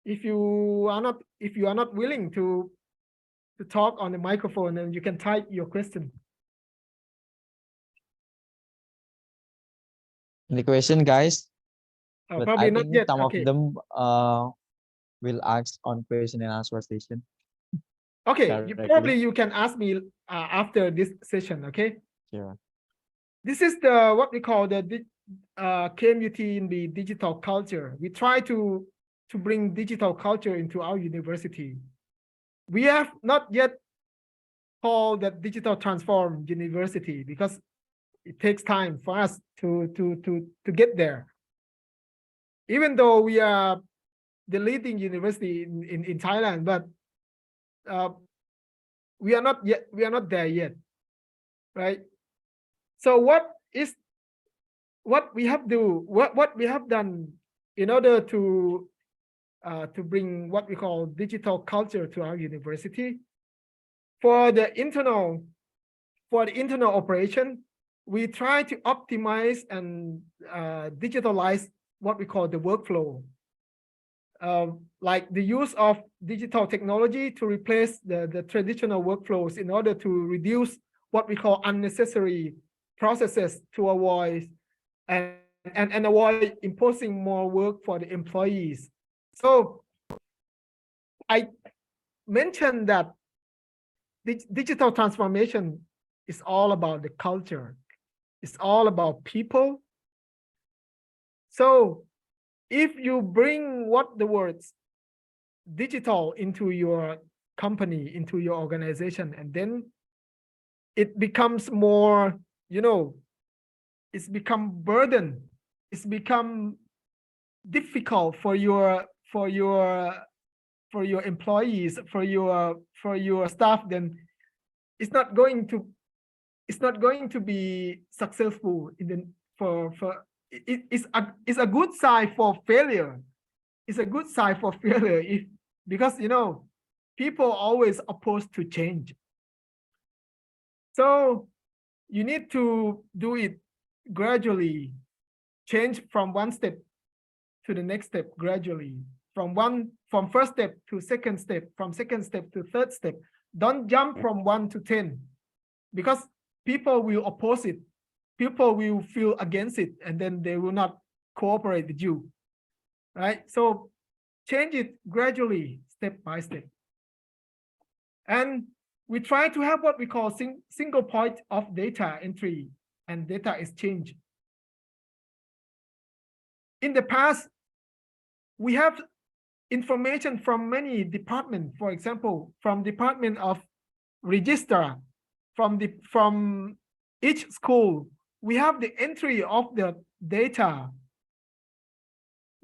if you are not willing to talk on the microphone, and you can type your question. Any question, guys? Oh, But probably I not think yet. some Okay. of them will ask on question and answer session. Okay, directly. you can ask me after this session. Okay. Sure. This is the what we call the KMUT in the digital culture. We try to bring digital culture into our university. We have not yet called that digital transform university because it takes time for us to get there. Even though we are the leading university in Thailand, but we are not there yet, right? So what we have done in order to bring what we call digital culture to our university? For the internal operation, we try to optimize and digitalize what we call the workflow, like the use of digital technology to replace the traditional workflows in order to reduce what we call unnecessary processes to avoid and avoid imposing more work for the employees. So I mentioned that digital transformation is all about the culture. It's all about people. So if you bring what the words digital into your company, into your organization, and then it becomes more, it's become burden. It's become difficult for your employees, for your staff, then it's not going to be successful it's a good sign for failure. It's a good sign for failure because people always opposed to change. So you need to do it gradually, change from one step to the next step gradually, from first step to second step, from second step to third step. Don't jump from 1 to 10 because people will oppose it. People will feel against it, and then they will not cooperate with you, right? So change it gradually, step by step. And we try to have what we call single point of data entry and data exchange. In the past, we have information from many departments. For example, from Department of Registrar, from each school, we have the entry of the data.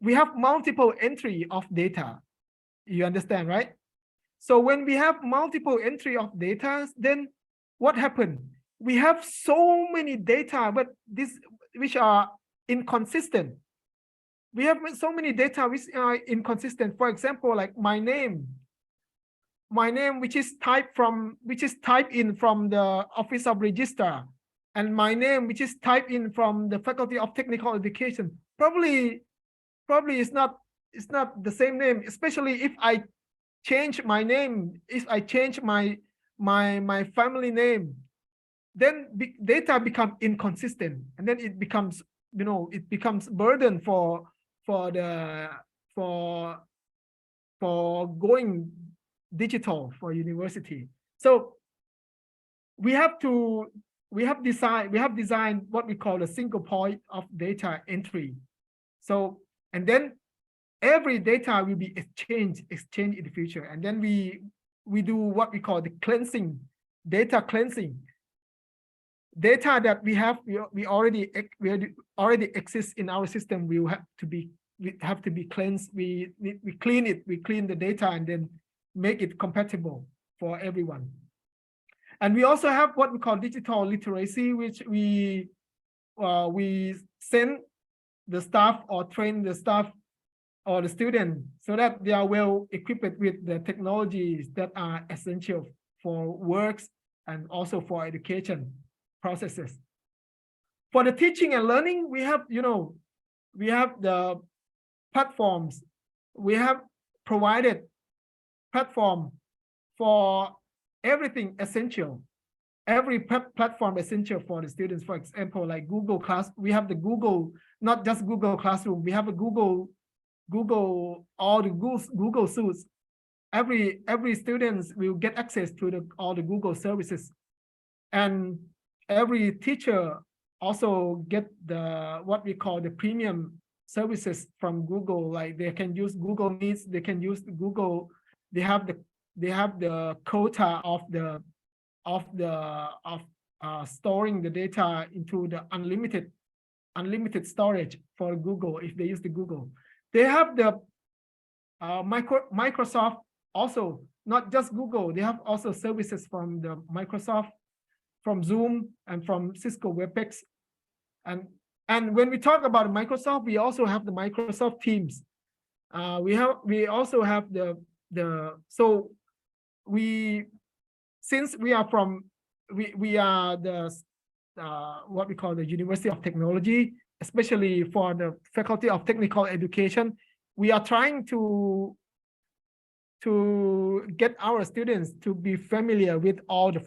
We have multiple entry of data. You understand, right? So when we have multiple entry of data, then what happened? We have so many data, but which are inconsistent. We have so many data which are inconsistent. For example, like my name, which is typed in from the Office of Registrar, and my name, which is typed in from the Faculty of Technical Education, probably it's not the same name. Especially if I change my name, if I change my family name, then data become inconsistent, and then it becomes burden for going digital for university. So we have designed what we call a single point of data entry. So, and then every data will be exchanged in the future. And then we do what we call the cleansing, data cleansing. Data that we already exist in our system will have to be cleansed. We clean it, we clean the data and then make it compatible for everyone. And we also have what we call digital literacy, which we send the staff or train the staff or the student so that they are well equipped with the technologies that are essential for works and also for education processes. For the teaching and learning, we have the platforms. We have provided platform for everything essential, every platform essential for the students. For example, like Google Class, we have the Google, not just Google Classroom, we have a Google, all the Google suites. Every students will get access to all the Google services, and every teacher also get what we call the premium services from Google. Like they can use Google Meets, they can use Google. They have the quota of storing the data into the unlimited storage for Google if they use the Google. They have the Microsoft also, not just Google. They have also services from the Microsoft, from Zoom, and from Cisco WebEx. And when we talk about Microsoft, we also have the Microsoft Teams. We also have since we are the what we call the University of Technology, especially for the Faculty of Technical Education, we are trying to get our students to be familiar with all the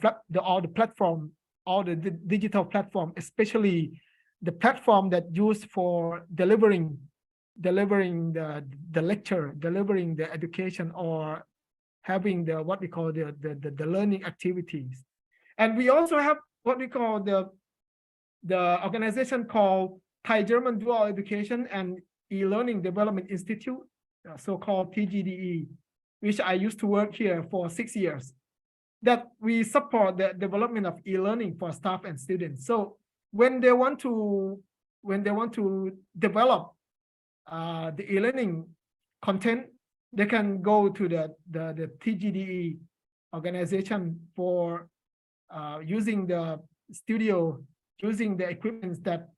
platform, all the digital platform, especially the platform that used for delivering the lecture, delivering the education, or having what we call the learning activities. And we also have what we call the organization called Thai German Dual Education and E-Learning Development Institute, so-called TGDE, which I used to work here for 6 years, that we support the development of e-learning for staff and students. So when they want to develop the e-learning content, they can go to the TGDE organization for using the studio, using the equipment that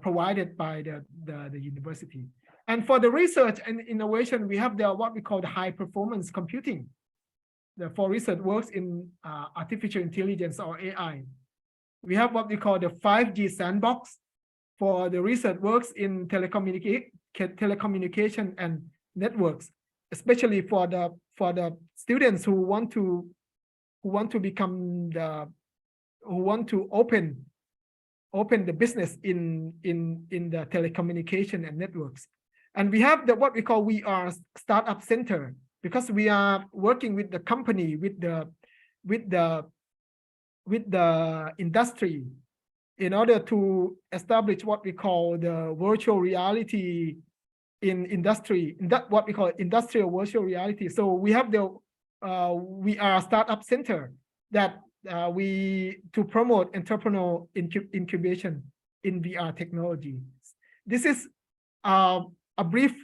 provided by the university. And for the research and innovation, we have what we call the high performance computing. For research works in artificial intelligence or AI. We have what we call the 5G sandbox. For the research works in telecommunication and networks, especially for the students who want to open the business in the telecommunication and networks. And we have what we call VR Startup Center, because we are working with the company, with the industry, in order to establish what we call the virtual reality in industry, what we call industrial virtual reality. So we have the VR Startup Center that to promote entrepreneurial incubation in VR technology. This is a brief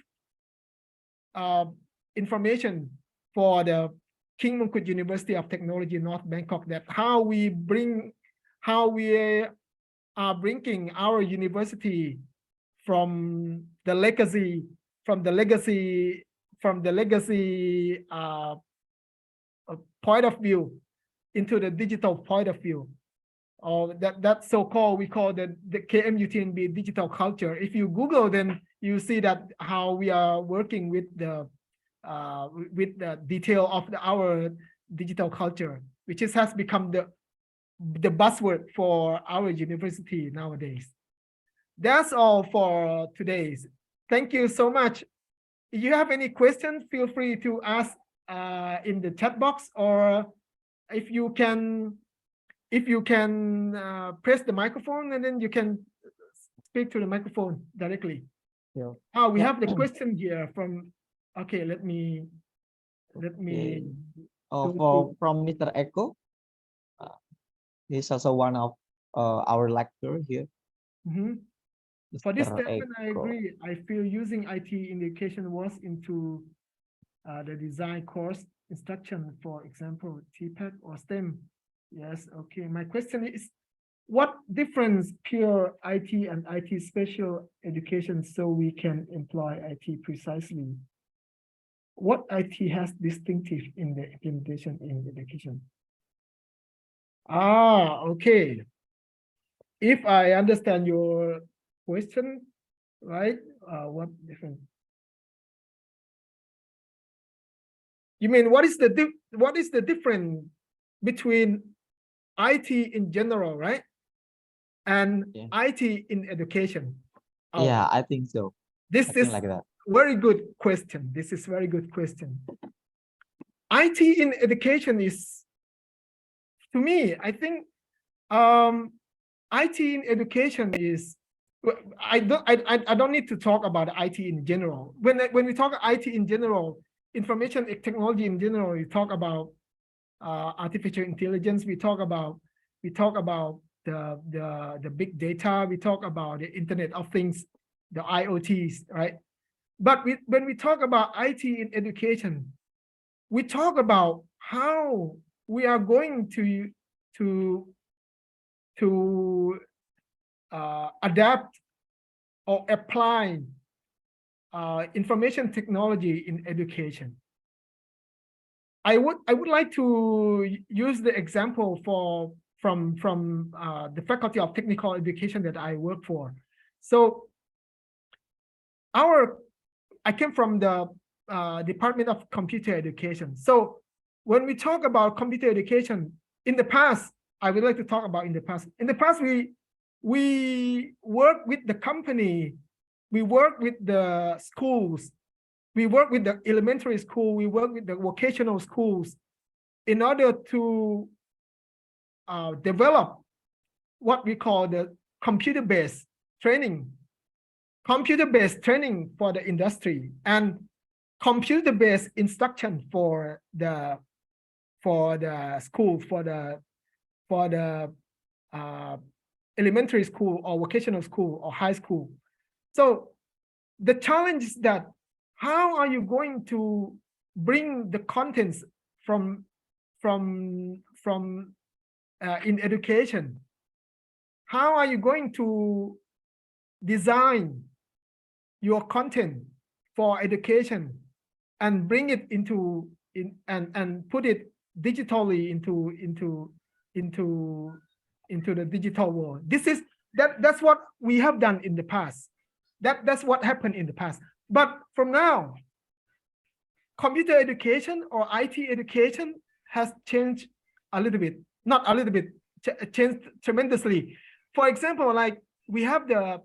information for the King Mongkut University of Technology North Bangkok, that how we are bringing our university from the legacy point of view into the digital point of view. That so-called, we call the KMUTNB digital culture. If you Google, then you see that how we are working with the detail of our digital culture, which has become the buzzword for our university nowadays. That's all for today. Thank you so much. If you have any questions, feel free to ask in the chat box, or if you can press the microphone, and then you can speak to the microphone directly. Yeah. We Yeah. have the question here from. Okay, let me. Okay. go From Mr. Eko. He's also one of our lecturer here. to- For this Mr. statement, I Eko. agree. I feel using IT in education was into the design course instruction, for example, TPEC or STEM. Yes, okay. My question is, what difference pure IT and IT special education so we can employ IT precisely? What IT has distinctive in the implementation in education? Okay. If I understand your question, right? What difference? You mean what is the difference between IT in general, right? And Yeah. IT in education? Yeah, I think so. This I think is like that. very good question. This is very good question. IT in education is, to me, I think IT in education is, I don't need to talk about IT in general. When we talk IT in general, information technology in general, we talk about artificial intelligence. We talk about the big data. We talk about the Internet of Things, the IoTs, right? But when we talk about IT in education, we talk about how we are going to adapt or apply information technology in education. I would like to use the example from the Faculty of Technical Education that I work for. So I came from the Department of Computer Education. So when we talk about computer education, in the past, I would like to talk about in the past. In the past, we work with the company, we work with the schools, we work with the elementary school, we work with the vocational schools in order to develop what we call the computer-based training for the industry, and computer-based instruction for the school, for the elementary school or vocational school or high school. So the challenge is that how are you going to bring the contents from in education? How are you going to design your content for education and bring it and put it digitally into the digital world? That's what we have done in the past. That's what happened in the past. But from now, computer education or IT education has changed a little bit, not a little bit, changed tremendously. For example, like we have the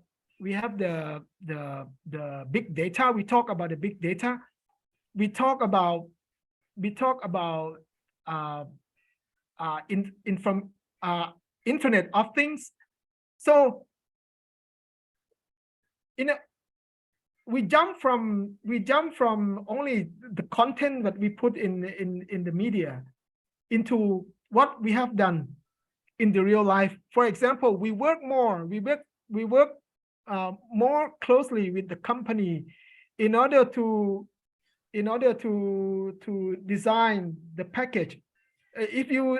big data. We talk about the big data. We talk about Internet of Things. So we jump from only the content that we put in the media into what we have done in the real life. For example, we work more closely with the company in order to design the package. If you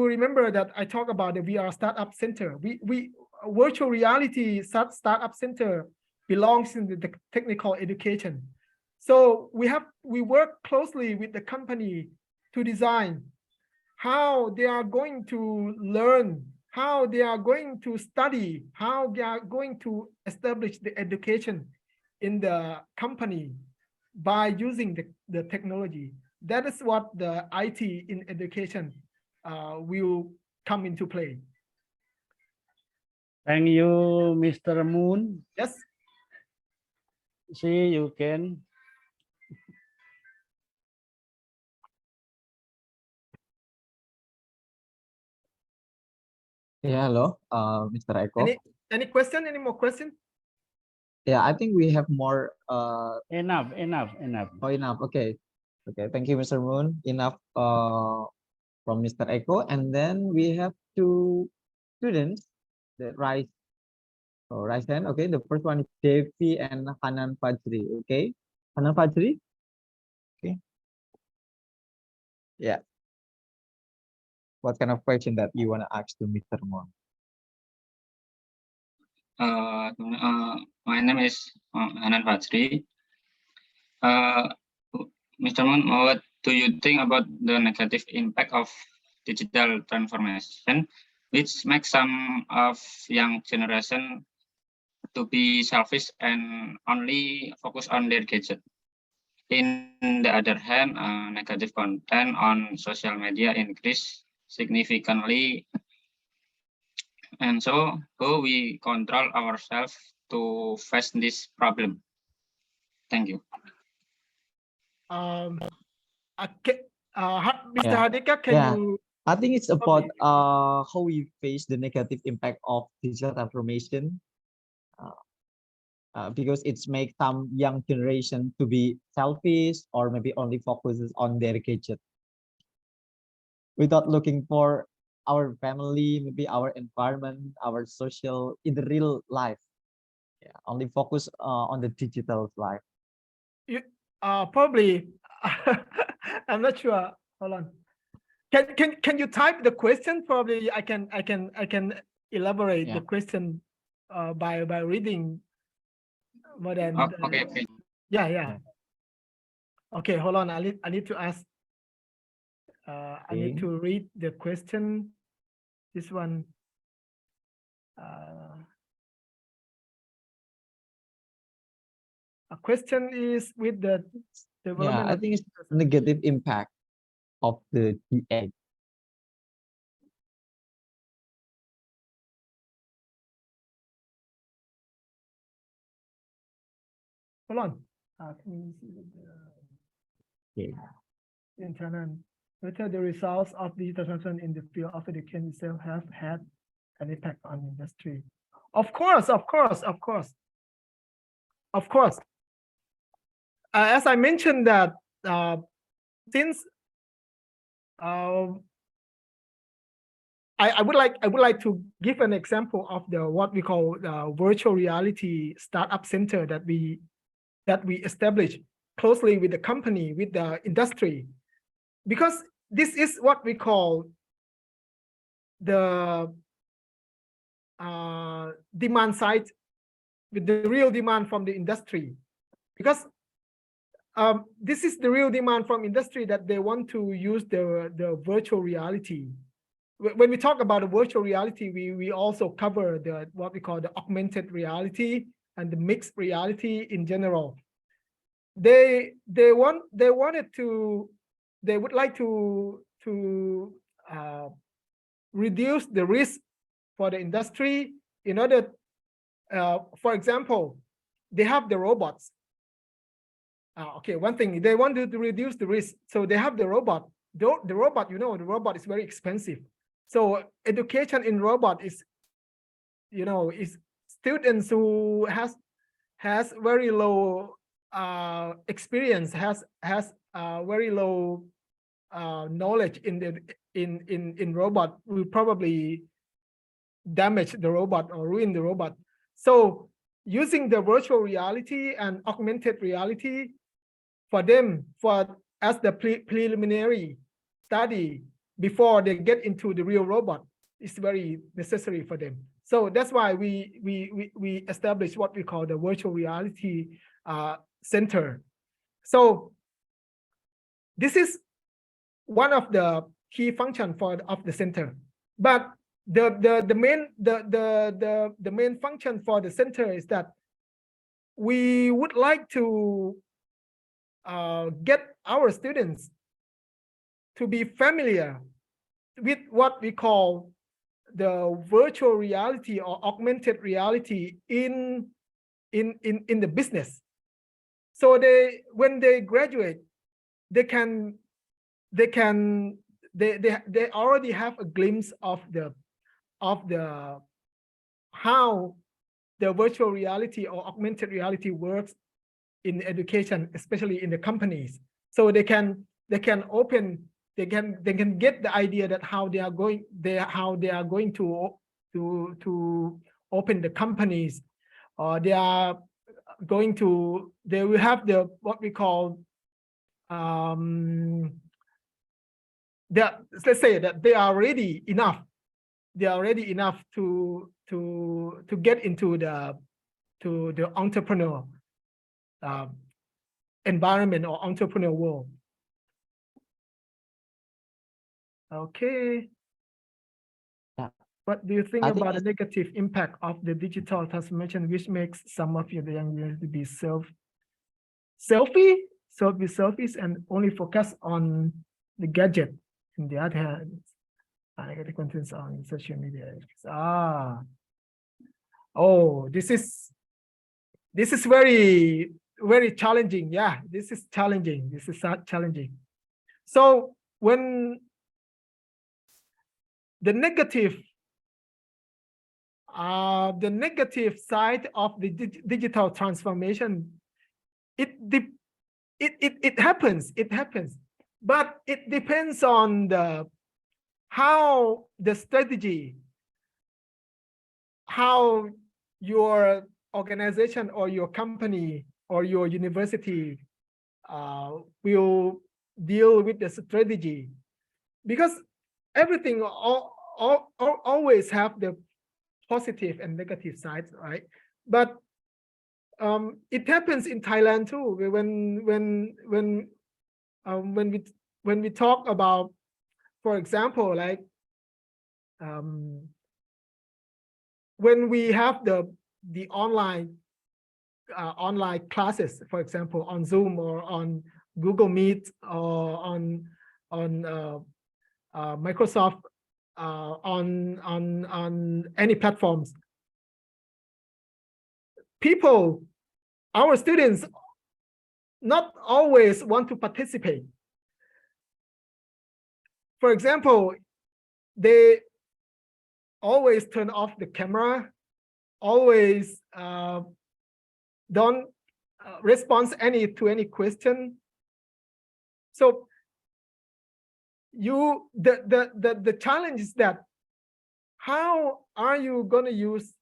remember that I talk about the VR startup center, we virtual reality startup center belongs in the technical education. So we work closely with the company to design how they are going to learn, how they are going to study, how they are going to establish the education in the company by using the technology. That is what the IT in education will come into play. Thank you, Mr. Moon. Yes. See, you can Yeah, hello, Mr. Eko. Any question? Any more question? Yeah, I think we have more. Enough. Oh, enough. Okay. Thank you, Mr. Moon. Enough. From Mr. Eko, and then we have two students that raise hand. Okay, the first one is Devi and Hanan Fajri. Okay, Hanan Fajri. Okay. Yeah. What kind of question that you want to ask to Mr. Moon? My name is Hanan Fajri. Mr. Moon, what do you think about the negative impact of digital transformation, which makes some of young generation to be selfish and only focus on their gadget? In the other hand, negative content on social media increase significantly. And so, how we control ourselves to face this problem? Thank you. Okay, Mr. Yeah. Hadika, can Yeah. you? I think it's about how we face the negative impact of digital transformation, because it's make some young generation to be selfish or maybe only focuses on their gadget without looking for our family, maybe our environment, our social in the real life. Yeah, only focus on the digital life. You probably. I'm not sure. Hold on. Can you type the question? Probably I can elaborate the question by reading more than. Okay. Yeah. Okay, hold on. I need to ask. I need to read the question. This one. A question is with the development. Yeah, I think it's negative impact of the DA. Hold on. Can you see the internal? Whether the results of digital transformation in the field of education itself have had an impact on industry? Of course. As I mentioned that since I would like to give an example of the what we call the virtual reality startup center that we established closely with the company, with the industry, because this is what we call the demand side, with the real demand from the industry, because this is the real demand from industry that they want to use the virtual reality. When we talk about the virtual reality, we also cover the what we call the augmented reality and the mixed reality in general. They would like to reduce the risk for the industry in order, for example, they have the robots. Okay, one thing, they want to reduce the risk, so they have the robot. The robot, the robot is very expensive. So education in robot is, is students who has very low experience, has very low knowledge in robot, will probably damage the robot or ruin the robot. So using the virtual reality and augmented reality for them, as the preliminary study before they get into the real robot, is very necessary for them. So that's why we established what we call the virtual reality center. So this is one of the key function of the center. But the main function for the center is that we would like to get our students to be familiar with what we call the virtual reality or augmented reality in the business. So when they graduate, they already have a glimpse of the of the how the virtual reality or augmented reality works in education, especially in the companies. So they can open, they can get the idea that how they are going to open the companies, or they will have the what we call let's say that they are ready enough to get into the entrepreneur environment or entrepreneur world. Okay. Yeah. What do you think I think about the negative impact of the digital transformation, which makes some of you, the young years, to be selfies and only focus on the gadget? On the other hand, negative contents on social media. Oh, this is very, very challenging. Yeah, this is challenging. So when the negative side of the digital transformation, it happens, but it depends on how the strategy, how your organization or your company or your university will deal with the strategy, because everything always have the positive and negative sides, right? But it happens in Thailand too. When we talk about, for example, like when we have the online classes, for example, on Zoom or on Google Meet or on Microsoft, on any platforms, our students not always want to participate. For example, they always turn off the camera, always don't respond to any question. So the challenge is that how are you going to use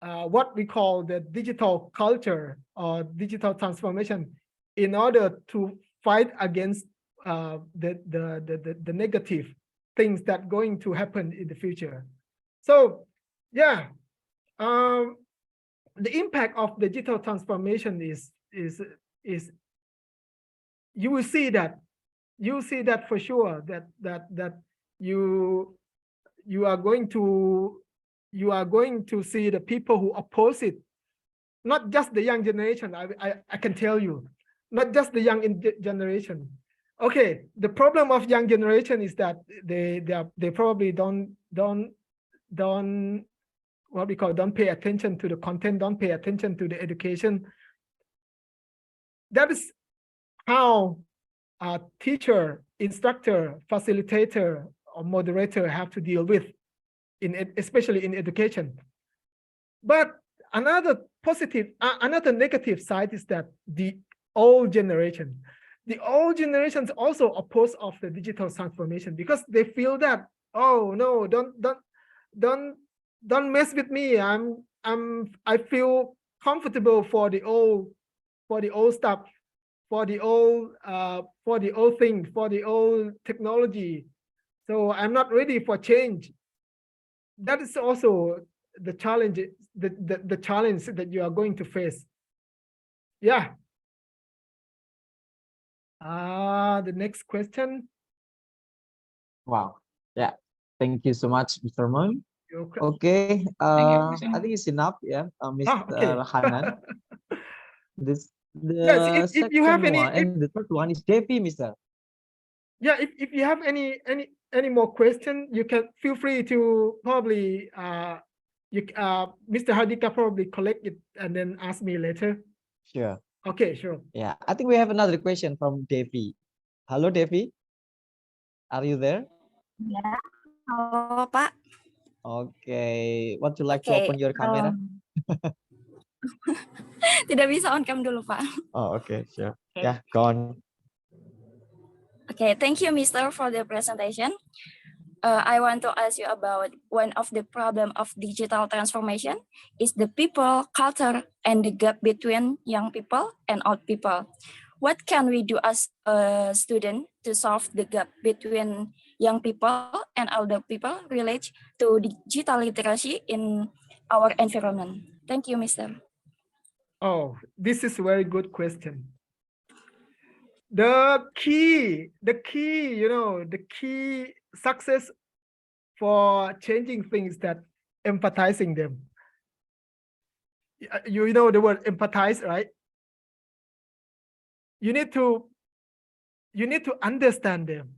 what we call the digital culture or digital transformation in order to fight against the negative things that going to happen in the future. So yeah, the impact of digital transformation is you will see that for sure, that you are going to see the people who oppose it, not just the young generation. I can tell you, not just the young generation. Okay, the problem of young generation is that they probably don't what we call don't pay attention to the content, don't pay attention to the education. That is how a teacher, instructor, facilitator, or moderator have to deal with, especially in education. But another negative side is that the old generations also oppose of the digital transformation, because they feel that, oh no, don't mess with me. I feel comfortable for the old stuff, for the old thing, for the old technology. So I'm not ready for change. That is also the challenge, the challenge that you are going to face. Yeah. The next question. Wow. Yeah. Thank you so much, Mr. Moon. Okay. Okay. Mr. I think it's enough. Yeah, Mr. Okay. Hanan. Yes, The if you have second any, one and the third one is Devi, Mr. yeah, if you have any more question, you can feel free to probably Mr. Hardika probably collect it and then ask me later. Sure. Okay, sure. Yeah, I think we have another question from Devi. Hello, Devi. Are you there? Yeah. Halo Pak. Okay. Would you like to Oke, open your camera? Tidak bisa on cam dulu Pak. Oh, okay, sure. Okay. Yeah, go on. Okay, thank you, Mr. for the presentation. I want to ask you about one of the problem of digital transformation is the people, culture, and the gap between young people and old people. What can we do as a student to solve the gap between young people and older people related to digital literacy in our environment? Thank you, Mr. Oh, this is a very good question. The key, the key success for changing things that empathizing them. You know the word empathize, right? You need to understand them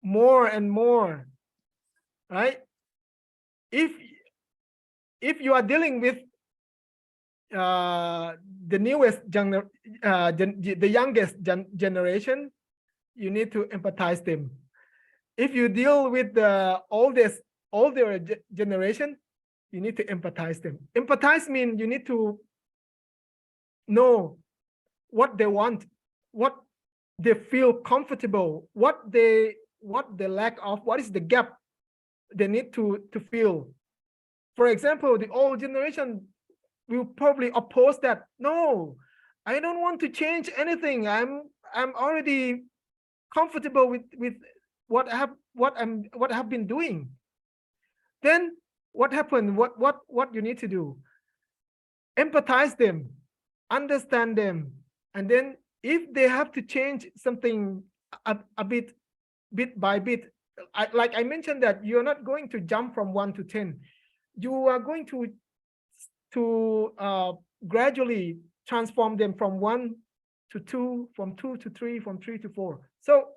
more and more, right? If you are dealing with the newest the youngest generation, you need to empathize them. If you deal with the older generation, you need to empathize them. Empathize means you need to know what they want, what they feel comfortable, what they lack of, what is the gap they need to fill. For example, the old generation will probably oppose that. No, I don't want to change anything. I'm already comfortable with what I have been doing. Then what happened? What you need to do? Empathize them, understand them, and then if they have to change something a bit by bit, like I mentioned that you're not going to jump from 1 to 10. You are going to gradually transform them from 1 to 2, from 2 to 3, from 3 to 4. So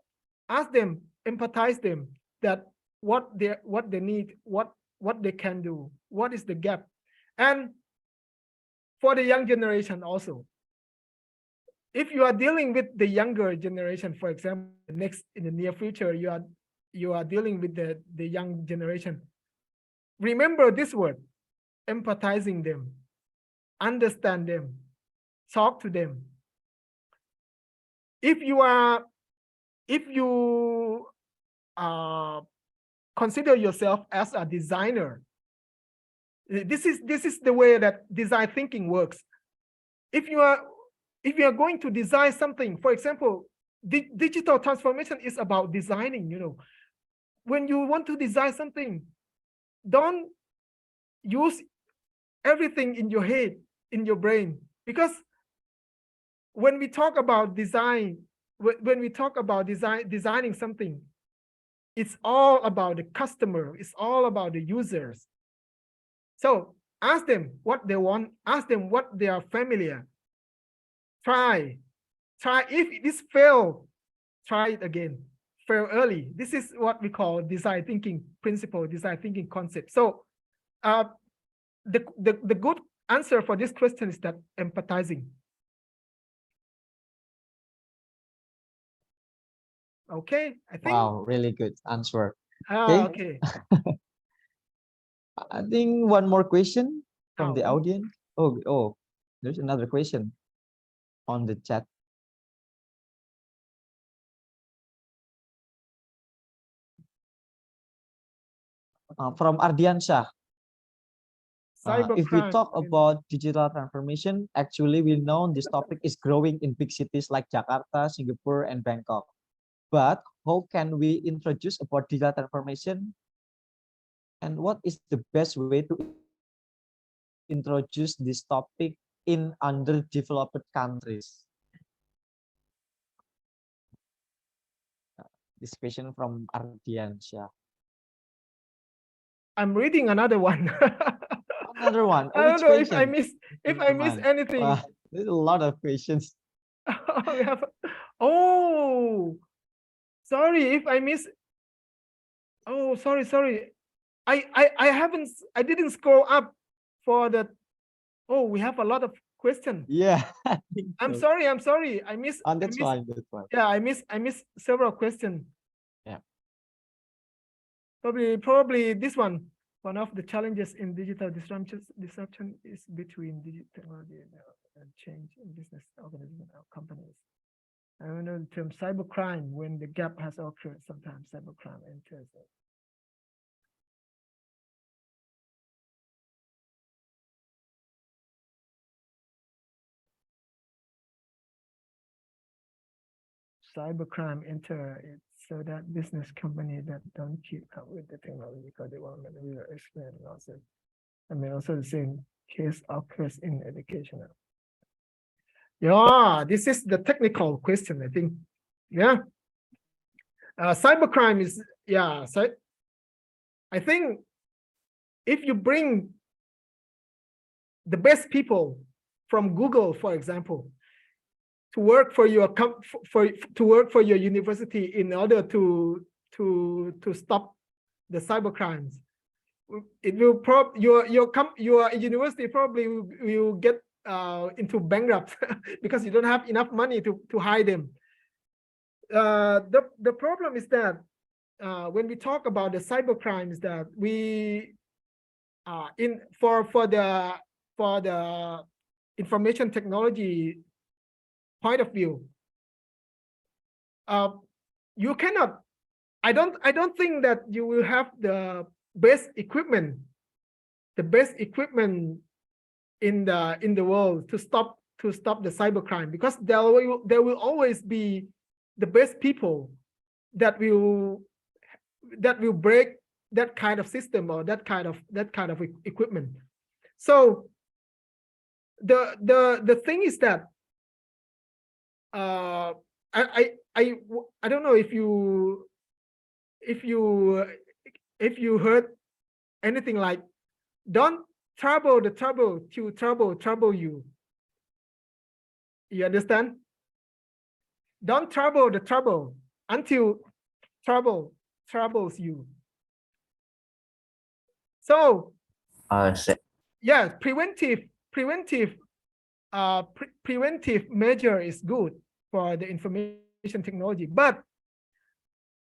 ask them, empathize them that what they need, what they can do, what is the gap. And for the young generation also, if you are dealing with the younger generation, for example, in the near future, you are dealing with the young generation, remember this word, empathizing them, understand them, talk to them. If you consider yourself as a designer, this is the way that design thinking works. If you are going to design something, for example, digital transformation is about designing. When you want to design something, don't use everything in your head, in your brain, because when we talk about design, designing something, it's all about the customer, it's all about the users. So ask them what they want, ask them what they are familiar. Try. If this fail, try it again. Fail early. This is what we call design thinking principle, design thinking concept. So the good answer for this question is that empathizing. Okay, I think. Wow, really good answer. Okay. I think one more question from the Oh. audience. Oh, there's another question on the chat. From Ardiansyah. If we Cybercrime. talk about digital transformation, actually we know this topic is growing in big cities like Jakarta, Singapore, and Bangkok. But how can we introduce about digital transformation? And what is the best way to introduce this topic in underdeveloped countries? This question from Ardiansyah. I'm reading another one. Another one. I don't know if I miss anything. Wow, there's a lot of questions. Oh, sorry if I miss. Oh, sorry. I didn't scroll up for the. Oh, we have a lot of questions. Yeah. I'm sorry. I missed. That's fine. Yeah, I miss several questions. Yeah. Probably this one. One of the challenges in digital disruption is between digital technology and change in business organizations or companies. I don't know the term cybercrime. When the gap has occurred, sometimes cybercrime enters it. Cybercrime enter it so that business company that don't keep up with the technology because they want to explain also. I mean, also the same case occurs in education. Yeah, this is the technical question, I think. Yeah. Cybercrime is, yeah. So I think if you bring the best people from Google, for example, to work for your university in order to stop the cyber crimes, it will your university probably will get into bankrupt because you don't have enough money to hire them. The problem is that when we talk about the cyber crimes, that we for the information technology point of view, you cannot. I don't think that you will have the best equipment in the world to stop the cybercrime, because there will always be the best people that will break that kind of system or that kind of equipment. So the thing is that I don't know if you heard anything like, don't trouble the trouble to trouble you. You understand? Don't trouble the trouble until trouble troubles you. So yeah, preventive measure is good for the information technology. But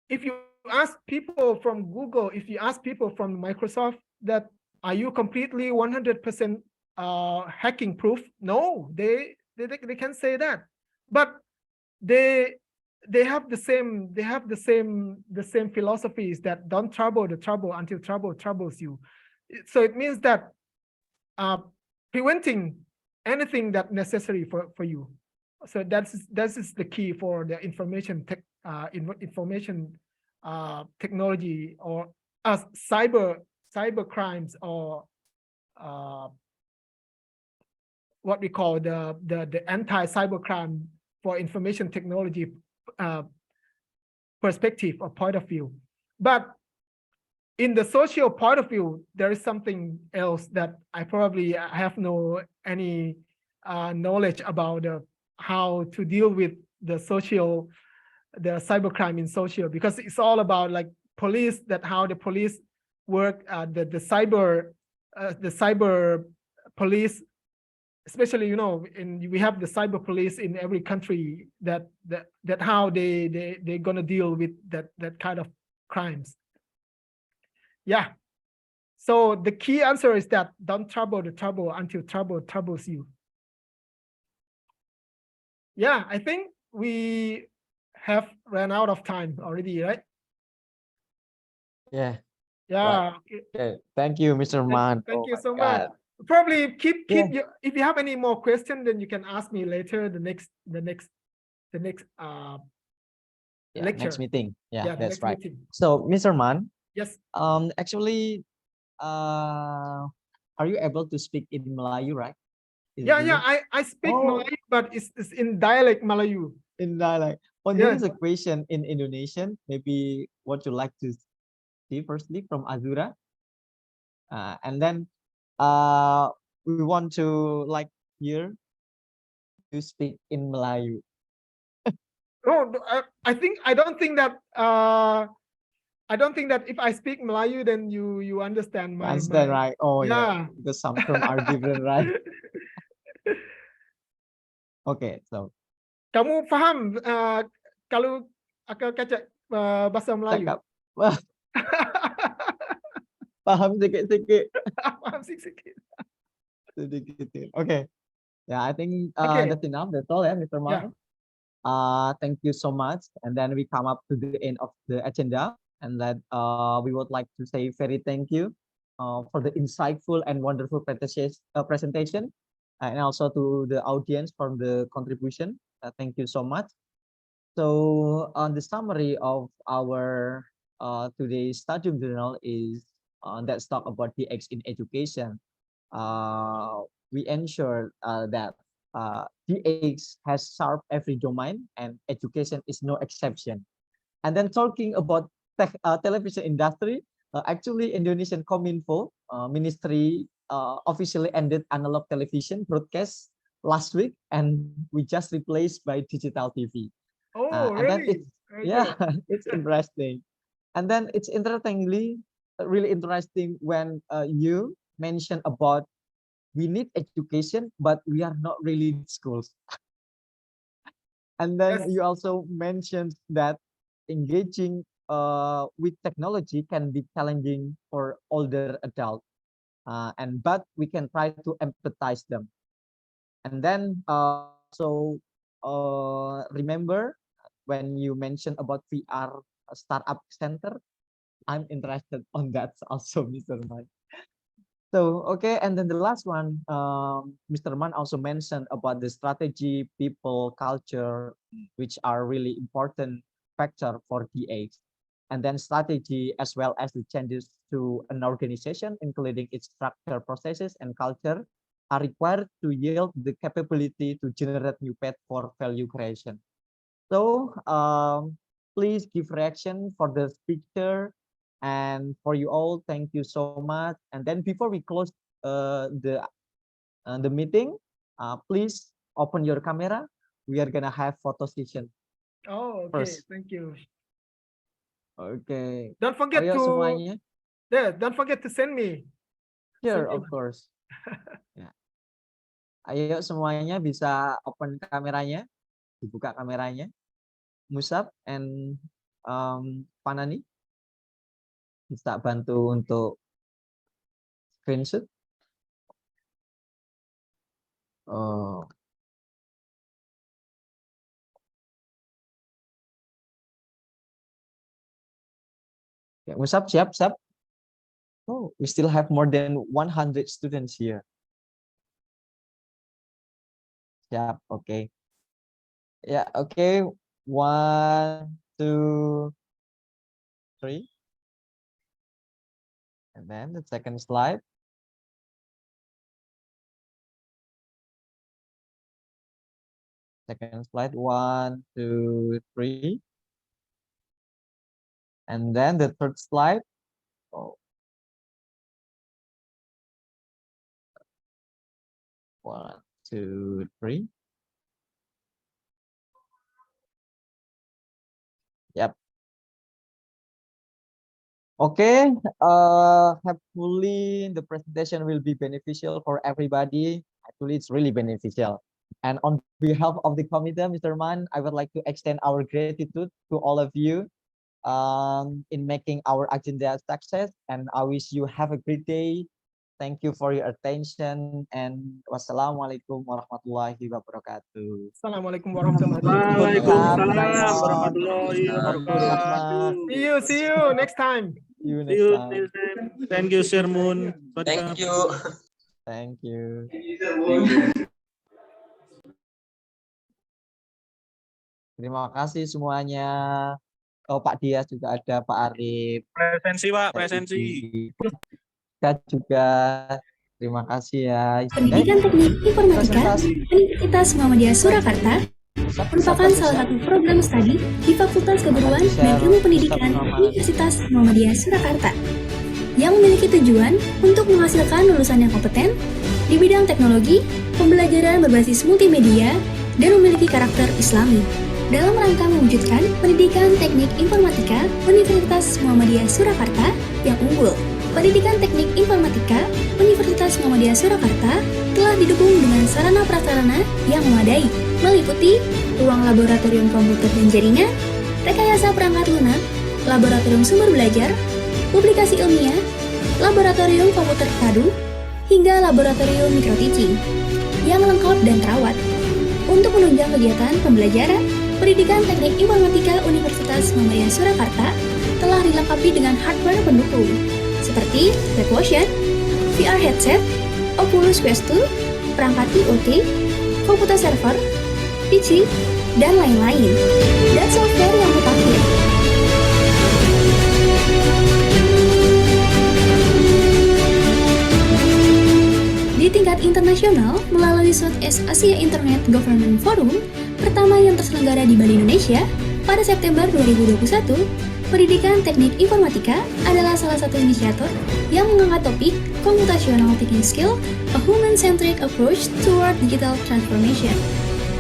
if you ask people from Google, if you ask people from Microsoft that, are you completely 100% hacking proof? No, they can't say that. But they have the same philosophies that don't trouble the trouble until trouble troubles you. So it means that preventing anything that's necessary for you. So that is the key for the information technology, or cyber crimes, or what we call the anti-cyber crime for information technology perspective or point of view. But in the social point of view, there is something else that I probably have any knowledge about how to deal with the cybercrime in social, because it's all about like police, that how the police work, the cyber police, especially, you know, we have the cyber police in every country, that how they're gonna deal with that kind of crimes. Yeah. So the key answer is that don't trouble the trouble until trouble troubles you. Yeah, I think we have ran out of time already, right? Yeah. Yeah. Okay. Thank you, Mr. Man. Thank you my so God. much. Probably keep Yeah. if you have any more questions, then you can ask me later, the next lecture. Next meeting. Yeah, the that's next right. meeting. So, Mr. Man, Yes. actually, are you able to speak in Melayu, right? Yeah, I speak Melayu, but it's in dialect Melayu. In dialect. Well, Yeah. there is a question in Indonesian. Maybe what you like to see firstly from Azura, and then we want to hear you speak in Melayu. No, I don't think that if I speak Melayu, then you understand my Understand, right? Oh yeah. because some terms are different, right? Okay, so Kamu paham kalau akal kacak bahasa Melayu? cakap Paham sedikit-sedikit. Paham sedikit. Sedikit. Okay. Yeah, I think Okay. that's enough. That's all, yeah, Mr. Yeah. Man. Thank you so much. And then we come up to the end of the agenda, and that we would like to say very thank you for the insightful and wonderful presentation, and also to the audience for the contribution. Thank you so much. So on the summary of our today's studium journal is let's talk about DX in education. We ensure that DX has served every domain, and education is no exception. And then talking about television industry, actually Indonesian Kominfo ministry officially ended analog television broadcast last week, and we just replaced by digital TV. Oh, And then really? it's Very yeah, good. it's interesting. And then it's really interesting when you mention about we need education, but we are not really in schools. And then Yes. you also mentioned that engaging with technology can be challenging for older adults, but we can try to empathize them. And then remember when you mentioned about VR startup center, I'm interested on that also, Mr. Man. So, okay, and then the last one, Mr. Man also mentioned about the strategy, people, culture, which are really important factor for DX. And then strategy as well as the changes to an organization, including its structure, processes, and culture, are required to yield the capability to generate new path for value creation. So please give reaction for the speaker, and for you all, thank you so much. And then before we close the meeting, please open your camera. We are gonna have photo session. Oh, okay. First. Thank you. Okay. Don't forget Ayo to semuanya. don't forget to send me. Sure, Send me. of course. Ya. Ayo semuanya bisa open kameranya, dibuka kameranya. Musab and Panani bisa bantu untuk screenshot. Oh. Ya, Musab siap. Oh, we still have more than 100 students here. Siap, okay. Yeah, okay. 1, 2, 3. And then the second slide. Second slide, 1, 2, 3. And then the third slide. Oh. 1, 2, 3. Yep. Okay. Hopefully the presentation will be beneficial for everybody. Actually, it's really beneficial. And on behalf of the committee, Mr. Man, I would like to extend our gratitude to all of you in making our agenda a success. And I wish you have a great day. Thank you for your attention, and wassalamualaikum warahmatullahi wabarakatuh. Assalamualaikum warahmatullahi Waalaikumsalam wabarakatuh. warahmatullahi wabarakatuh. See you next time. See you See next you. time. Thank you, Sir Moon. Thank you. Thank you. Terima kasih semuanya. Oh, Pak Dias juga ada, Pak Arif. Presensi, Pak, Kak presensi. Ibi. Kak juga. Terima kasih ya. Pendidikan Teknik Informatika Universitas Muhammadiyah Surakarta merupakan salah satu program studi di Fakultas Keguruan dan Ilmu Pendidikan Universitas Muhammadiyah Surakarta yang memiliki tujuan untuk menghasilkan lulusan yang kompeten di bidang teknologi, pembelajaran berbasis multimedia, dan memiliki karakter Islami. Dalam rangka mewujudkan Pendidikan Teknik Informatika Universitas Muhammadiyah Surakarta yang unggul, Pendidikan Teknik Informatika Universitas Muhammadiyah Surakarta telah didukung dengan sarana prasarana yang memadai, meliputi ruang laboratorium komputer dan jaringan, rekayasa perangkat lunak, laboratorium sumber belajar, publikasi ilmiah, laboratorium komputer terpadu, hingga laboratorium micro teaching yang lengkap dan terawat. Untuk menunjang kegiatan pembelajaran, Pendidikan Teknik Informatika Universitas Muhammadiyah Surakarta telah dilengkapi dengan hardware pendukung seperti Web Motion, VR headset, Oculus Quest 2, perangkat IoT, komputer server, PC, dan lain-lain, dan software yang mutakhir. Di tingkat internasional, melalui Southeast Asia Internet Government Forum pertama yang terselenggara di Bali, Indonesia, pada September 2021, Pendidikan Teknik Informatika adalah salah satu inisiator yang mengangkat topik Computational Thinking Skill, a Human-Centric Approach Toward Digital Transformation,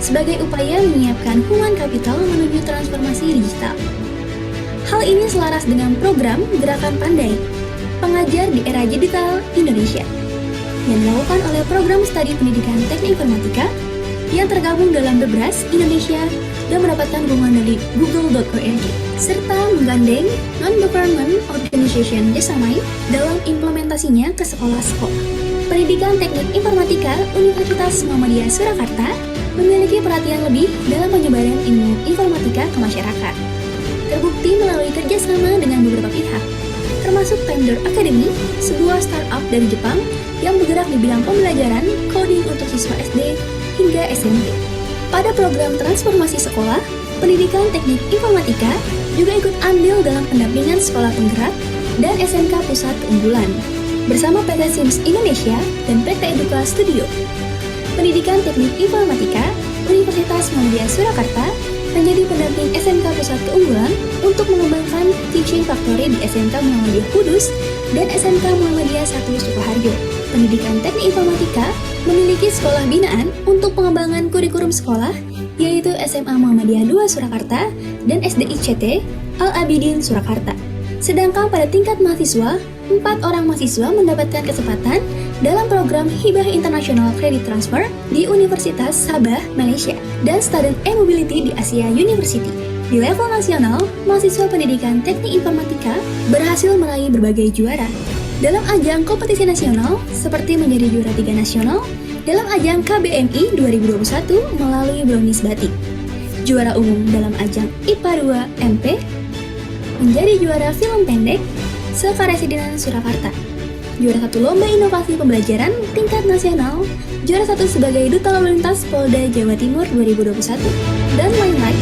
sebagai upaya menyiapkan human capital menuju transformasi digital. Hal ini selaras dengan program Gerakan Pandai, pengajar di era digital Indonesia, yang dilakukan oleh program studi Pendidikan Teknik Informatika yang tergabung dalam Bebras Indonesia dan mendapatkan dukungan dari google.org, serta menggandeng non-government organization Desamai dalam implementasinya ke sekolah-sekolah. Pendidikan Teknik Informatika Universitas Muhammadiyah Surakarta memiliki perhatian lebih dalam penyebaran ilmu informatika ke masyarakat. Terbukti melalui kerjasama dengan beberapa pihak, termasuk Tender Academy, sebuah startup dari Jepang yang bergerak di bidang pembelajaran coding untuk siswa SD hingga SMP. Pada program transformasi sekolah, Pendidikan Teknik Informatika juga ikut andil dalam pendampingan sekolah penggerak dan SMK Pusat Keunggulan bersama PT Sims Indonesia dan PT Eduka Studio. Pendidikan Teknik Informatika Universitas Muhammadiyah Surakarta menjadi pendamping SMK Pusat Keunggulan untuk mengembangkan teaching factory di SMK Muhammadiyah Kudus dan SMK Muhammadiyah 1 Sukoharjo. Pendidikan Teknik Informatika memiliki sekolah binaan untuk pengembangan kurikulum sekolah, yaitu SMA Muhammadiyah 2 Surakarta dan SDICT Al-Abidin Surakarta. Sedangkan pada tingkat mahasiswa, 4 orang mahasiswa mendapatkan kesempatan dalam program Hibah International Credit Transfer di Universitas Sabah, Malaysia, dan Student E-Mobility di Asia University. Di level nasional, mahasiswa Pendidikan Teknik Informatika berhasil meraih berbagai juara dalam ajang kompetisi nasional seperti menjadi juara 3 nasional dalam ajang KBMI 2021 melalui Brownies Batik, juara umum dalam ajang IPA 2 MP, menjadi juara film pendek Sekaresidenan Surakarta, juara 1 Lomba Inovasi Pembelajaran tingkat nasional, juara 1 sebagai Duta Lalu Lintas Polda Jawa Timur 2021, dan lain-lain.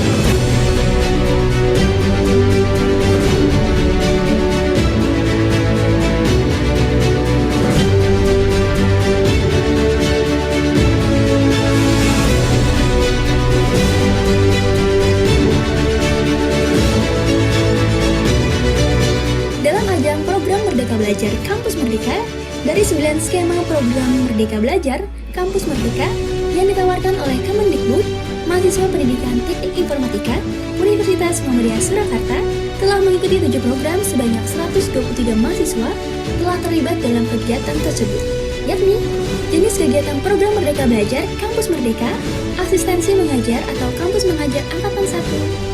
Belajar Kampus Merdeka, dari 9 skema program Merdeka Belajar Kampus Merdeka yang ditawarkan oleh Kemendikbud, mahasiswa Pendidikan Teknik Informatika Universitas Muhammadiyah Surakarta telah mengikuti 7 program sebanyak 123 mahasiswa telah terlibat dalam kegiatan tersebut, yakni jenis kegiatan program Merdeka Belajar Kampus Merdeka, asistensi mengajar atau kampus mengajar Angkatan 1,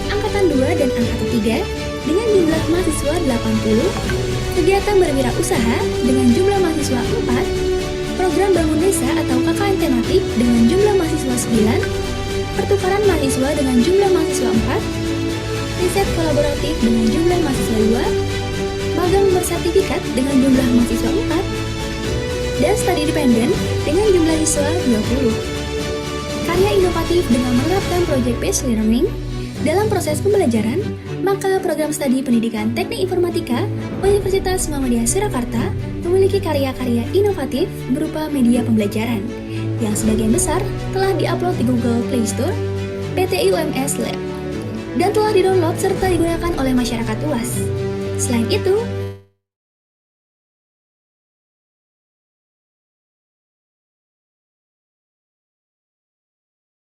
Angkatan 2, dan Angkatan 3 dengan jumlah mahasiswa 80, kegiatan berwirausaha dengan jumlah mahasiswa 4, program bangun desa atau KKN tematik dengan jumlah mahasiswa 9, pertukaran mahasiswa dengan jumlah mahasiswa 4, riset kolaboratif dengan jumlah mahasiswa 2, magang bersertifikat dengan jumlah mahasiswa 4, dan studi dependent dengan jumlah siswa 20. Karya inovatif dengan menerapkan project based learning dalam proses pembelajaran, maka program studi Pendidikan Teknik Informatika Universitas Muhammadiyah Surakarta memiliki karya-karya inovatif berupa media pembelajaran yang sebagian besar telah diupload di Google Play Store, PT UMS Lab, dan telah didownload serta digunakan oleh masyarakat luas. Selain itu,